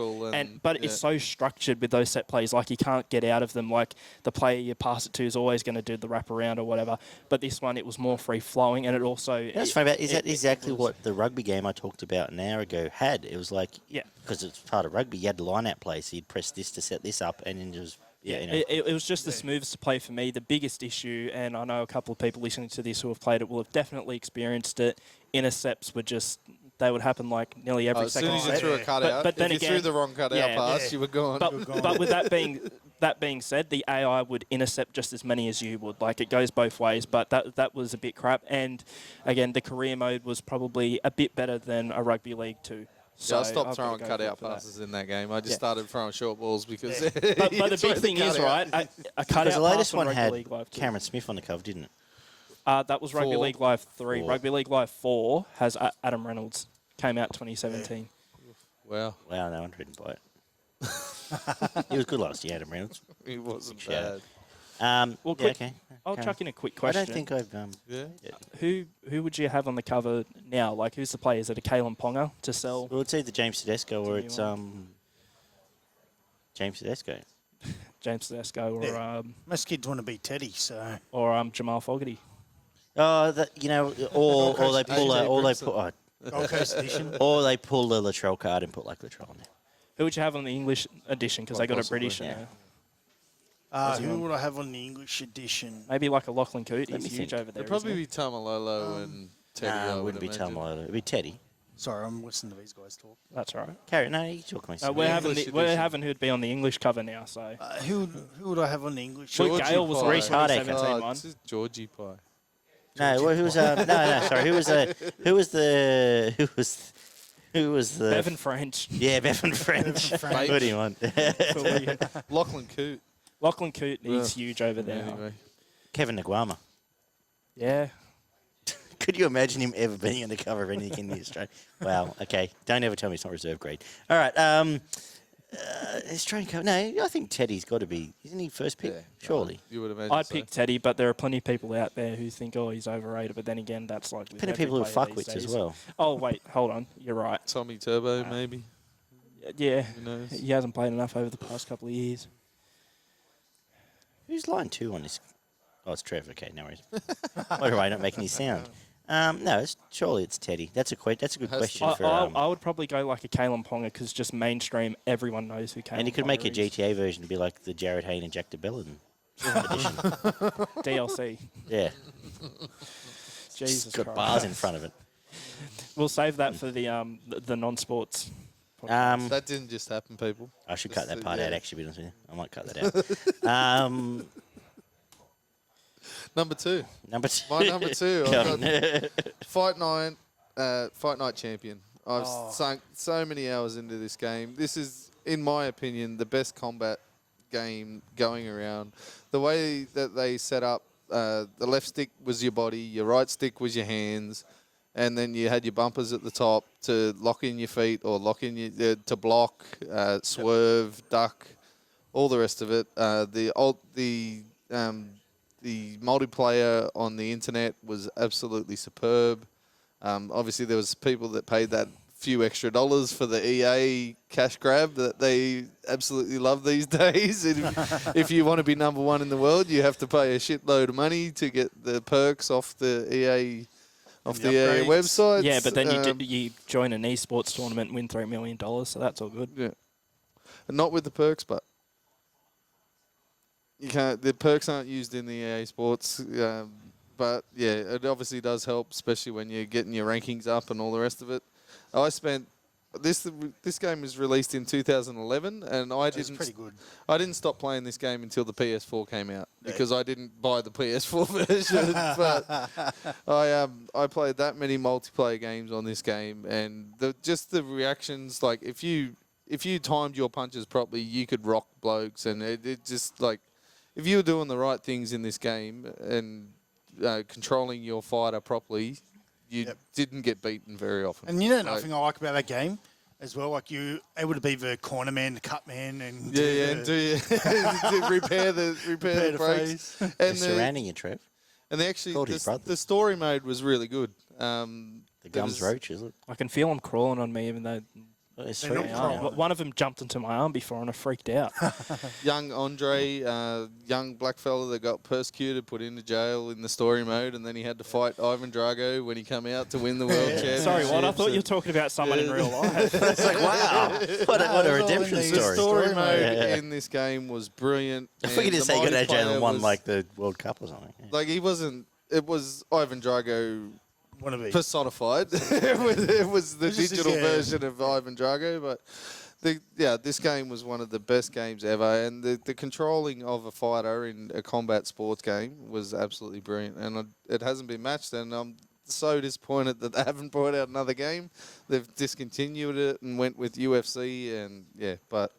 but it's so structured with those set plays, like you can't get out of them. Like the player you pass it to is always going to do the wrap around or whatever. But this one, it was more free flowing, and it also. That's funny. Is that exactly what the rugby game I talked about an hour ago had? It was like because it's part of rugby, you had line-out play, so you'd press this to set this up, and then just. Yeah, it was just the smoothest to play for me. The biggest issue, and I know a couple of people listening to this who have played it will have definitely experienced it. Intercepts were just, they would happen like nearly every second. As soon as you threw a cutout, but then if you threw the wrong cutout pass, you were gone. But with that being said, the AI would intercept just as many as you would. Like, it goes both ways, but that was a bit crap. And again, the career mode was probably a bit better than a rugby league too. So I stopped throwing cutout passes in that game. I just started throwing short balls because. But the big thing is, right, a cutout the latest pass on one Rugby had League Live 2. Cameron Smith on the cover, didn't it? That was Rugby League Live 3. Rugby League Live 4 has Adam Reynolds. Came out 2017. Wow. Wow, no wonder I didn't buy it. He was good last year, Adam Reynolds. He wasn't bad. Okay. I'll chuck in a quick question. I don't think I've... Who would you have on the cover now? Like, who's the player? Is it a Kalen Ponga to sell? Well, it's either James Tedesco or it's James Tedesco. James Tedesco or... Most kids want to be Teddy, so... Or Jamal Fogarty. Oh, or they pull Gold Coast edition. Or they pull the Latrell card and put like Latrell on there. Who would you have on the English edition? Because they got a British. Who would I have on the English edition? Maybe like a Lachlan Coote. He's huge over there. It'd probably be Tamalolo and Teddy. It wouldn't be Tamalolo. It'd be Teddy. Sorry, I'm listening to these guys talk. That's all right. Carry. No, you talk myself. We're English having who'd be on the English cover now. So Who would I have on the English? Luke Georgie Gale was Pye. on the Reece Hardacre. 2017 one. This is Georgie Pye. No, well, who was no, sorry. Who was the Bevan French. Yeah, Bevan French. French. What do you want? Lachlan Coote. Lachlan Coote is huge over there. Anyway. Kevin Nguama. Yeah. Could you imagine him ever being on the cover of anything in the Australia? Wow. Okay. Don't ever tell me it's not reserve grade. All right. Australian cover. No, I think Teddy's got to be. Isn't he first pick? Yeah, Surely. You would imagine. I'd so. pick Teddy, but there are plenty of people out there who think, oh, he's overrated. But then again, that's like with Plenty of every people who player fuck these wits as days. well. Oh, wait. Hold on. You're right. Tommy Turbo, maybe. Yeah. Who knows? He hasn't played enough over the past couple of years. Who's line 2 on this? Oh, it's Trev. Okay, no worries. Why do I not make any sound? No, surely it's Teddy. That's a good question for. I would probably go like a Kalen Ponga because just mainstream, everyone knows who Kalen and you could Ponga make a is. GTA version to be like the Jared Hayne and Jack DeBellin edition. DLC. Yeah, Jesus got Christ. bars in front of it. We'll save that for the non-sports. That didn't just happen, people. I should cut that So, part yeah. out. Actually, to be honest with you, I might cut that out. Number 2. Number 2. My number 2. Go I've on. got Fight Night Champion. I've sunk so many hours into this game. This is, in my opinion, the best combat game going around. The way that they set up, the left stick was your body, your right stick was your hands, and then you had your bumpers at the top to lock in your feet or lock in your to block, swerve, duck, all the rest of it. The multiplayer on the internet was absolutely superb. Obviously, there was people that paid that few extra dollars for the EA cash grab that they absolutely love these days. If you want to be number 1 in the world, you have to pay a shitload of money to get the perks off the EA website. Yeah, but then you join an esports tournament and win $3 million, so that's all good. Yeah, and not with the perks, but. You can't. The perks aren't used in the EA Sports, but yeah, it obviously does help, especially when you're getting your rankings up and all the rest of it. I spent this game was released in 2011, and It's pretty good. I didn't stop playing this game until the PS4 came out because I didn't buy the PS4 version. But I played that many multiplayer games on this game, and the reactions, like if you timed your punches properly, you could rock blokes, and it just like. If you were doing the right things in this game and controlling your fighter properly, you didn't get beaten very often. And you know nothing I like about that game as well. Like you able to be the corner man, the cut man, and to repair the brakes. face. They're surrounding you, Trev. And they actually Called his brother. the story mode was really good. The gums roach, is it? I can feel them crawling on me, even though It's They're not sweet. crawling. one of them jumped into my arm before and I freaked out. Young Andre, young black fella that got persecuted, put into jail in the story mode, and then he had to fight Ivan Drago when he came out to win the world championship. Sorry, what? I thought you were talking about someone in real life. It's like, wow. What a redemption The The story. story mode Yeah. in this game was brilliant. I figured and to the say he got out of jail multiplayer and won was- like the World Cup or something. Yeah. Like he wasn't. It was Ivan Drago One of these. personified. it was the It's just- digital yeah. version of Ivan Drago, but this game was one of the best games ever, and the controlling of a fighter in a combat sports game was absolutely brilliant, and it hasn't been matched, and I'm so disappointed that they haven't brought out another game. They've discontinued it and went with UFC, and but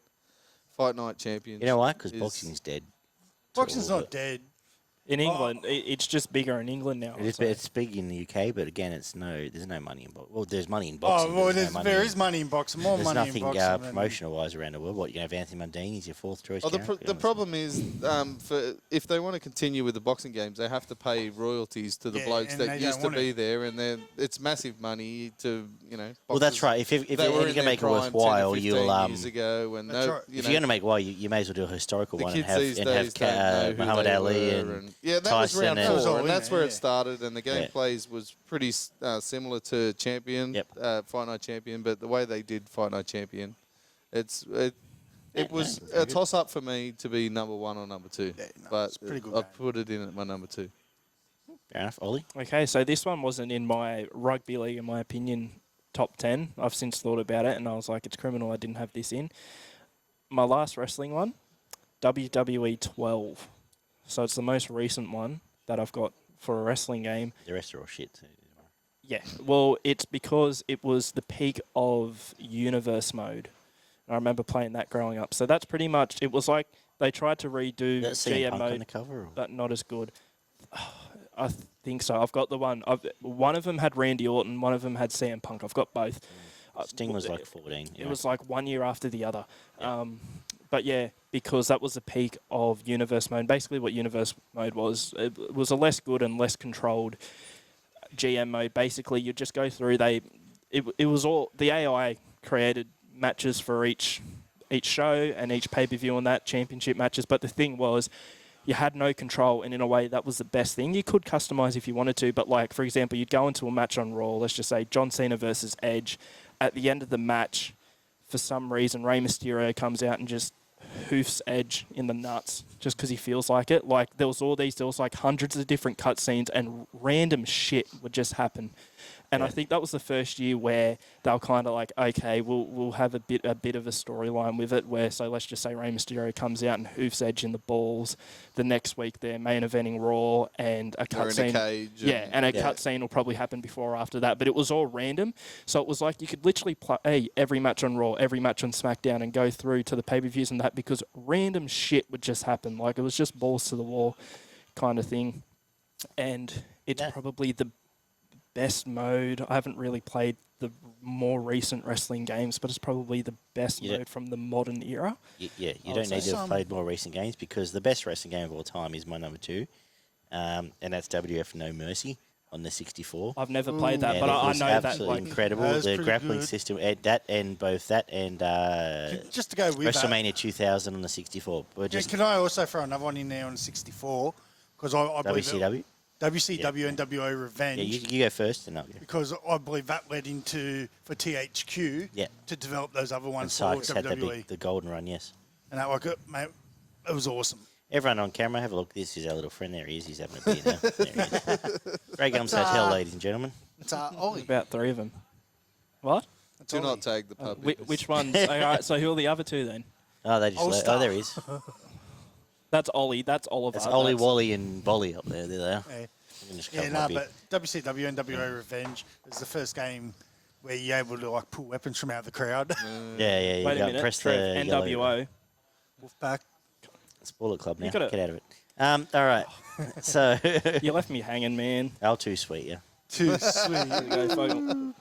Fight Night Champions. You know why? Because is- boxing's dead. Boxing's not dead. In England, it's just bigger in England now. It's, so. it's big in the UK, but again, there's no money in boxing. Well, there's money in boxing. Oh, well, there's no money there in- is money in boxing. More There's money nothing in boxing. than- promotional-wise around the world. What, you have Anthony Mundine, he's your fourth choice Oh, character? the problem is, if they want to continue with the boxing games, they have to pay royalties to the Yeah, blokes and that they used don't to want be it. there, and it's massive money to Well, that's boxers right. If that you're were going in to their make it prime 10 or worthwhile, 15 you'll years ago, and That's right. if you're going to make well, you may as well do a historical the one and kids have these days don't know who Muhammad they Ali were, and that was Tyson round and- four, and Yeah. that's where Yeah. it started. And the Yeah. gameplays was pretty similar to Champion, Yep. Fight Night Champion, but the way they did Fight Night Champion, it was very a toss up for me to be number 1 or number 2, Yeah, no, but it's a pretty good I game. put it in at my number 2. Fair enough, Ollie. Okay, so this one wasn't in my rugby league, in my opinion, top 10. I've since thought about it, and I was like, it's criminal I didn't have this in. My last wrestling one, WWE 12. So it's the most recent one that I've got for a wrestling game. The rest are all shit too. Yeah, well, it's because it was the peak of universe mode. I remember playing that growing up. So that's pretty much, it was like they tried to redo That's GM Punk mode, on the cover. Or? but not as good. I think so. I've got the one. One of them had Randy Orton, one of them had CM Punk. I've got both. Sting was like 14. It was like 1 year after the other. Yeah. But yeah, because that was the peak of universe mode. Basically what universe mode was, it was a less good and less controlled GM mode. Basically, you just go through. It was all the AI created matches for each show and each pay-per-view on that, championship matches. But the thing was, you had no control, and in a way, that was the best thing. You could customize if you wanted to, but like, for example, you'd go into a match on Raw, let's just say John Cena versus Edge. At the end of the match, for some reason, Rey Mysterio comes out and just hoofs Edge in the nuts just because he feels like it. Like, there was like hundreds of different cutscenes, and random shit would just happen. And I think that was the first year where they were kind of like, okay, we'll have a bit of a storyline with it. Where, so let's just say Rey Mysterio comes out and hoofs Edge in the balls. The next week they're main eventing Raw, and a cutscene. And a cutscene will probably happen before or after that. But it was all random, so it was like you could literally play every match on Raw, every match on SmackDown, and go through to the pay-per-views and that, because random shit would just happen. Like, it was just balls to the wall kind of thing. And it's probably the best mode. I haven't really played the more recent wrestling games, but it's probably the best mode from the modern era. You don't need to have played more recent games, because the best wrestling game of all time is my number 2, and that's WF No Mercy on the 64. I've never played that, And but it I was know that. absolutely incredible. That was The pretty grappling good. system, and both that and Just to go with WrestleMania 2000 on the 64. But that, just can I also throw another one in there on the 64? Because I believe WCW. WCW and WO Revenge. Yeah, you go first, and I'll go. Because I believe that led into, for THQ, to develop those other And ones for Sykes had WWE. the golden run, yes. And that, like, mate, it was awesome. Everyone on camera, have a look. This is our little friend. There he is. He's having a beer now. There he is. Grey Gums Hotel, ladies and gentlemen. It's Ollie. About 3 of them. What? Do not tag the pub. Which ones? All right, so who are the other 2 then? Oh, they just All-Star. there he is. That's Ollie. That's Oliver. That's Ollie, Wally, and Bolly up there. There they are. Yeah. I'm gonna just Yeah, cover no, my beer. but WCW and WO Revenge is the first game where you're able to, like, pull weapons from out of the crowd. Yeah. You Wait a got minute. press Trev, the yellow NWO. Wolfpack. Spoiler Club now. gotta- Get out of it. All right. So You left me hanging, man. too sweet, yeah. Too sweet. Go, Fogel.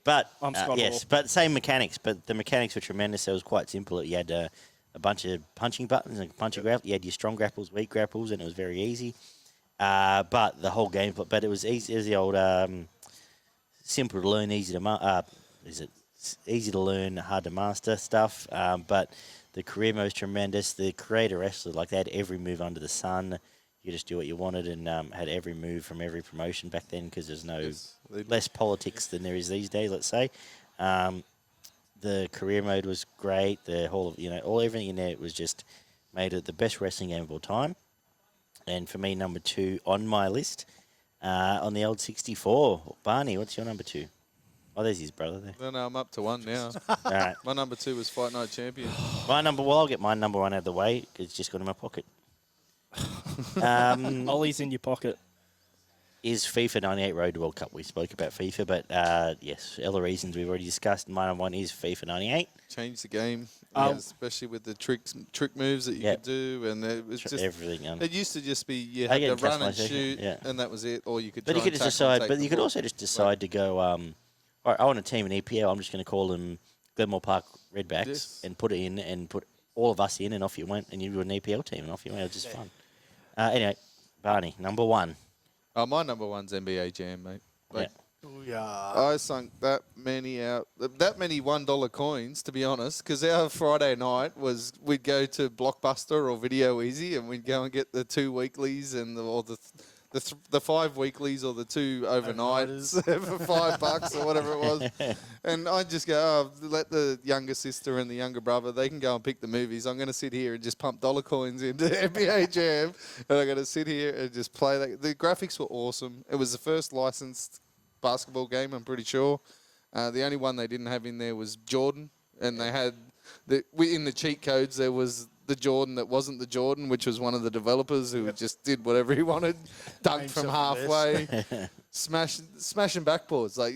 But I'm Scott yes, Hall. but same mechanics. But the mechanics were tremendous. It was quite simple. You had a bunch of punching buttons and a bunch of grapples. You had your strong grapples, weak grapples, and it was very easy. But the whole game, but it was easy. It was the old simple to learn, easy to easy to learn, hard to master stuff. But the career mode was tremendous. The creator wrestler, like, they had every move under the sun. You just do what you wanted, and had every move from every promotion back then, because there's no less politics than there is these days. Let's say. The career mode was great. The whole of everything in there was just made it the best wrestling game of all time. And for me, number 2 on my list, on the old 64. Barney, what's your number 2? Oh, there's his brother there. No, I'm up to 1 now. All right. My number 2 was Fight Night Champion. I'll get my number 1 out of the way. It's just got in my pocket. Ollie's in your pocket. Is FIFA 98 Road to World Cup. We spoke about FIFA, but yes, other reasons we've already discussed. My number 1 is FIFA 98. Changed the game, especially with the trick moves that you could do, and it was just everything. It used to just be you I had get to run and customization, shoot, yeah. and that was it. Or you could. But try you could and just tackle and decide. take But the you could ball. also just decide to go. All right, I want a team in EPL. I'm just going to call them Glenmore Park Redbacks Yes. and put it in, and put all of us in, and off you went, and you were an EPL team, and off you went. It was just fun. Anyway, Barney, number 1. Oh, my number 1's NBA Jam, mate. Like, Booyah. I sunk that many $1 coins, to be honest, because our Friday night was we'd go to Blockbuster or Video Easy, and we'd go and get the 2 weeklies and the 5 weeklies or the 2 overnights for $5 or whatever it was. And I'd just go, let the younger sister and the younger brother, they can go and pick the movies. I'm going to sit here and just pump dollar coins into NBA Jam, and I'm going to sit here and just play that. The graphics were awesome. It was the first licensed basketball game, I'm pretty sure. The only one they didn't have in there was Jordan, and they had in the cheat codes there was the Jordan that wasn't the Jordan, which was one of the developers who just did whatever he wanted, dunked from halfway, smashing backboards, like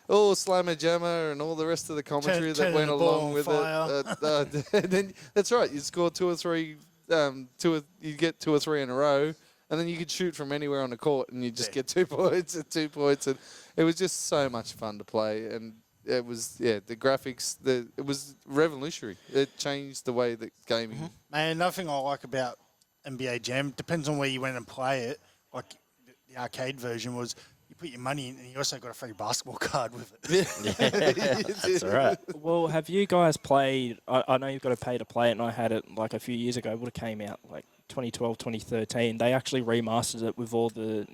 all slammer jammer and all the rest of the commentary that went along with it. And then that's right, you score 2 or 3, you get 2 or 3 in a row. And then you could shoot from anywhere on the court, and you just get 2 points and 2 points, and it was just so much fun to play. And it was the graphics, it was revolutionary. It changed the way that gaming. Man, nothing I like about NBA Jam depends on where you went and play it. Like the arcade version was, you put your money in, and you also got a free basketball card with it. That's all right. Well, have you guys played? I know you've got to pay to play it, and I had it like a few years ago. It would have came out like 2012, 2013. They actually remastered it with all the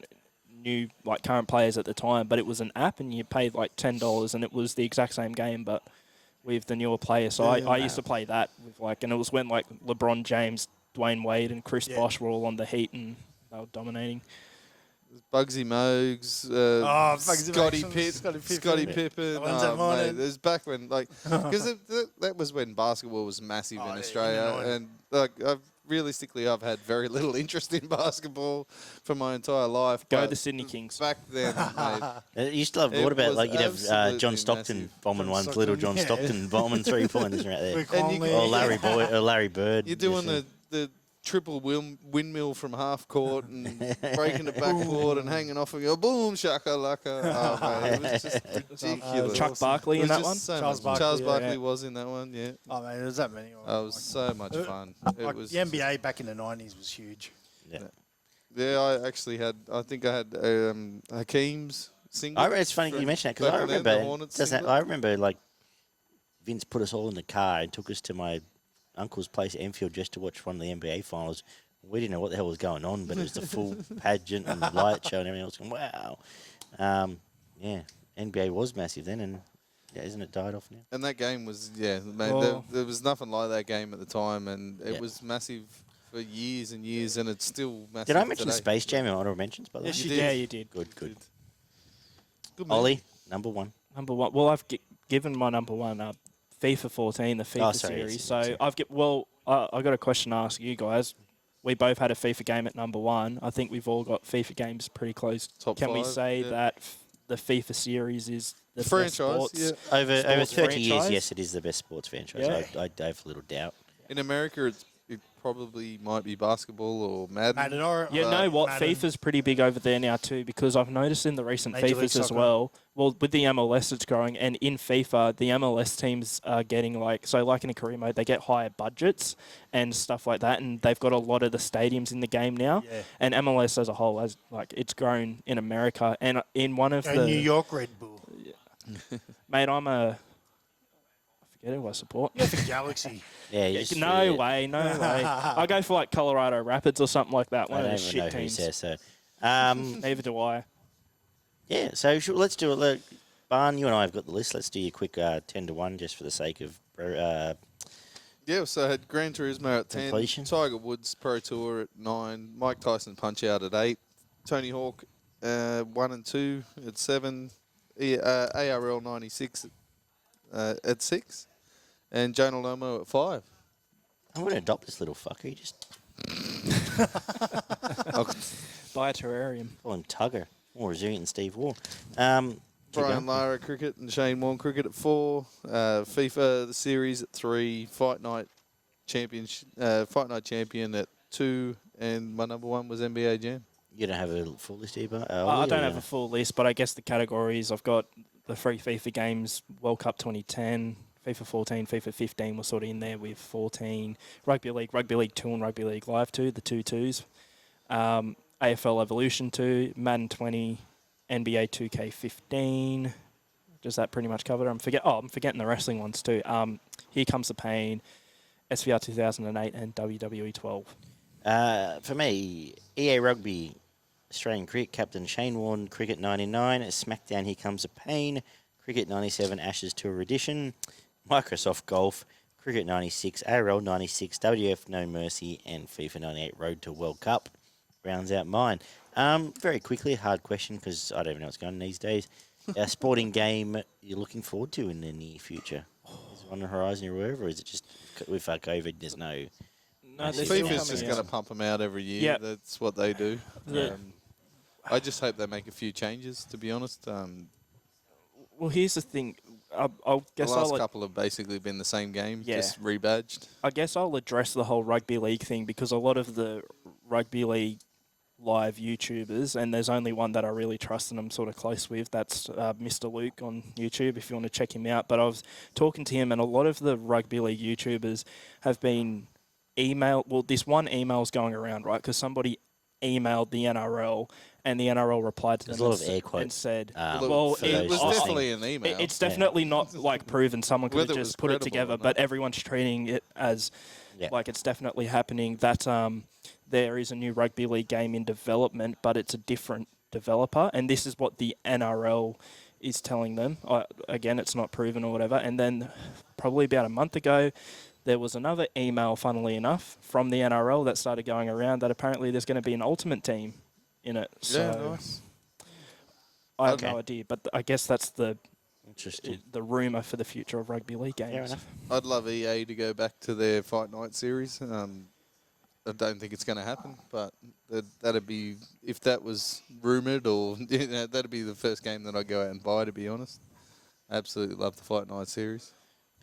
new current players at the time, but it was an app, and you paid like $10, and it was the exact same game, but with the newer players. So I used to play that with and it was when LeBron James, Dwayne Wade, and Chris Bosh were all on the Heat, and they were dominating. Bugsy Mogues, Scotty Pippen. Mate, it was back when, because that was when basketball was massive in Australia, and I've had very little interest in basketball for my entire life. Go the Sydney Kings. Back then, mate. You still have, what about, you'd have John Stockton bombing ones, little John Stockton bombing 3-pointers right there. Or Larry Bird. You're doing the triple windmill from half court and breaking the backboard and hanging off and go boom shaka laka. Oh, man, it was just ridiculous. Chuck Barkley in that one. Charles Barkley was in that one. Yeah. Oh man, there's that many. It was so much fun. It was the NBA back in the '90s was huge. Yeah, I think I had Hakeem's single. It's funny you mention that because I remember Vince put us all in the car and took us to my uncle's place at Enfield just to watch one of the NBA finals. We didn't know what the hell was going on, but it was the full pageant and light show and everything else. Going, wow. NBA was massive then, and isn't it died off now? And that game was, man, there was nothing like that game at the time, and it was massive for years and years, and it's still massive. Did I mention today. Space Jam in Honourable Mentions, by the way? Yes, you did. You did. Good. Good Ollie, number 1. Number 1. Well, I've given my number 1 FIFA 14, the FIFA series. Yes, so I've got a question to ask you guys. We both had a FIFA game at number 1. I think we've all got FIFA games pretty close. Top Can 5, we say that the FIFA series is the franchise? Best sports, Over 30 franchise? years, yes, it is the best sports franchise. Yeah. I have little doubt. In America, it probably might be basketball or Madden. You know what? Madden. FIFA's pretty big over there now too, because I've noticed in the recent Major League FIFAs as Soccer. well. Well, with the MLS, it's growing, and in FIFA, the MLS teams are getting in a career mode, they get higher budgets and stuff like that, and they've got a lot of the stadiums in the game now. Yeah. And MLS as a whole has it's grown in America, and in one of the New York Red Bull. mate, I forget who I support. You have a Galaxy. No way. I go for Colorado Rapids or something like that. I One of don't the even shit know who teams. says so. Neither do I. Yeah, so let's do it. Look, Barn, you and I have got the list. Let's do your quick 10-1 just for the sake of Yeah, so I had Gran Turismo at 10, completion. Tiger Woods Pro Tour at 9, Mike Tyson Punch Out at 8, Tony Hawk 1 and 2 at 7, ARL 96 at 6, and Jonah Lomo at 5. I'm going to adopt this little fucker. He just Buy a terrarium. call him Tugger. More resilient than Steve Waugh. Brian Lara Cricket and Shane Warne Cricket at 4, FIFA the series at 3, Fight Night Champion at 2, and my number 1 was NBA Jam. You don't have a full list here, but I don't have a full list, but I guess the categories, I've got the free FIFA games, World Cup 2010, FIFA 14, FIFA 15 was sort of in there with 14, Rugby League 2 and Rugby League Live 2, the 2s. AFL Evolution 2, Madden 20, NBA 2K15. Does that pretty much cover it? I'm forgetting the wrestling ones too. Here Comes the Pain, SVR 2008, and WWE 12. For me, EA Rugby, Australian Cricket, Captain Shane Warne, Cricket 99, SmackDown, Here Comes the Pain, Cricket 97, Ashes Tour Edition, Microsoft Golf, Cricket 96, ARL 96, WF No Mercy, and FIFA 98 Road to World Cup. Rounds out mine. Very quickly, a hard question because I don't even know what's going on these days. A sporting game you're looking forward to in the near future? Is it on the horizon you're aware of, or is it just with COVID, there's no... No, they're It's still FIFA's coming just out. going to pump them out every year. Yeah. That's what they do. The- I just hope they make a few changes, to be honest. Well, here's the thing. I The guess last I'll couple have basically been the same game, Yeah. just rebadged. I guess I'll address the whole rugby league thing because a lot of the rugby league live YouTubers, and there's only one that I really trust and I'm sort of close with, that's Mr. Luke on YouTube, if you want to check him out. But I was talking to him, and a lot of the rugby league YouTubers have been this one email's going around, right? Because somebody emailed the NRL, and the NRL replied to There's them a lot of air quotes. and said, for it It was those definitely an email. it's definitely not like proven. Someone could Whether have it was just put it credible or together, not. but everyone's treating it as Yeah. like it's definitely happening. That there is a new rugby league game in development, but it's a different developer, and this is what the NRL is telling them. Again, it's not proven or whatever. And then probably about a month ago, there was another email, funnily enough, from the NRL that started going around that apparently there's going to be an ultimate team in it. So Yeah, nice. I have Okay. no idea, but I guess that's the Interesting. rumour for the future of rugby league Fair games. enough. I'd love EA to go back to their Fight Night series. I don't think it's going to happen, but that'd be, if that was rumoured, or that'd be the first game that I'd go out and buy, to be honest. Absolutely love the Fight Night series.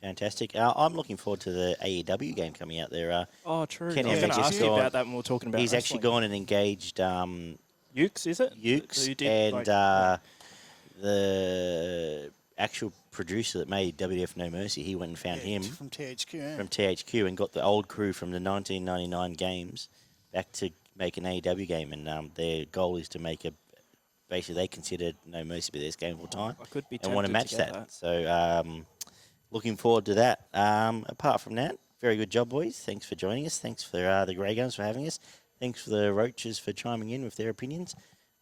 Fantastic. I'm looking forward to the AEW game coming out there. Oh, true. Kenny I was going to Omega ask you gone. about that when we were talking about He's actually wrestling. gone and engaged Ukes, is it? Ukes Who did, and like- the actual producer that made WWF No Mercy. He went and found him from THQ. Yeah. from THQ and got the old crew from the 1999 games back to make an AEW game. And their goal is to make basically they consider No Mercy the best game of all time I could be and want to tempted match get that. So looking forward to that. Apart from that, very good job, boys. Thanks for joining us. Thanks for the Grey Guns for having us. Thanks for the Roaches for chiming in with their opinions.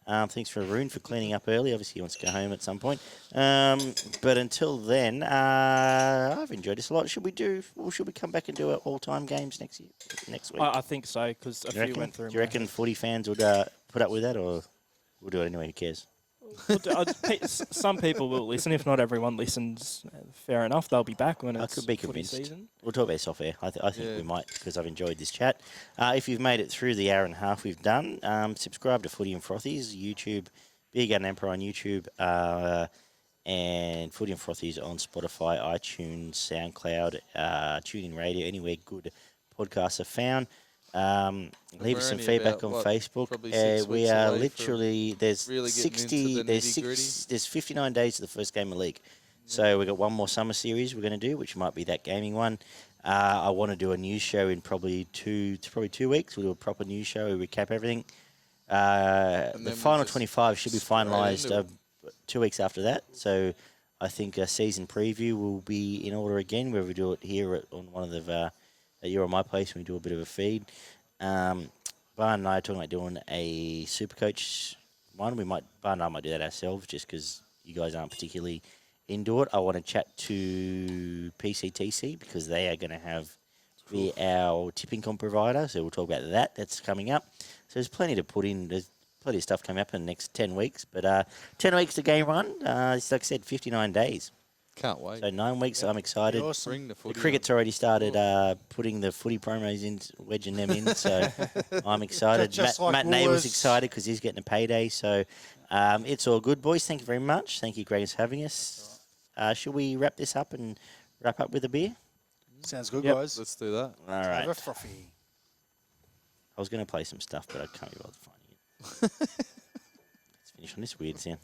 Thanks for Arun for cleaning up early. Obviously, he wants to go home at some point. But until then, I've enjoyed this a lot. Should we come back and do our all-time games next week? I think so, because a Do you few went through. Do you reckon footy fans would put up with that, or we'll do it anyway? Who cares? Some people will listen. If not everyone listens, fair enough. They'll be back when I it's could be footy convinced. season. We'll talk about this off air. I think Yeah. we might, because I've enjoyed this chat. If you've made it through the hour and a half we've done, subscribe to Footy and Frothies, YouTube, Beer Garden Emperor on YouTube, and Footy and Frothies on Spotify, iTunes, SoundCloud, TuneIn Radio, anywhere good podcasts are found. Leave us We're some only feedback about, on what, Facebook. probably 6 We weeks are away from literally there's really getting into 60 the there's nitty-gritty. there's 59 days to the first game of league. So we've got one more summer series we're going to do, which might be that gaming one. I want to do a news show in probably 2 weeks. We'll do a proper news show, we recap everything. then The we'll final just 25 should be straight finalised into it. 2 weeks after that. So I think a season preview will be in order again, where we do it here on one of the you're on my place, and we do a bit of a feed. Barn and I are talking about doing a Supercoach one. Barn and I might do that ourselves, just because you guys aren't particularly into it. I want to chat to PCTC because they are going to be our tipping comp provider. So we'll talk about that. That's coming up. So there's plenty to put in. There's plenty of stuff coming up in the next 10 weeks. But 10 weeks to game run. It's like I said, 59 days. Can't wait. So 9 weeks. I'm excited. Awesome. Bring the The footy. cricket's already started putting the footy promos in, wedging them in. So I'm excited. Just Matt, like Matt Nay was Woolworths. excited because he's getting a payday. So it's all good, boys. Thank you very much. Thank you, Greg, for having us. Should we wrap this up and wrap up with a beer? Sounds good, Yep. guys. Let's do that. All Have right. a frothy. I was going to play some stuff, but I can't be bothered finding it. Let's finish on this weird sound.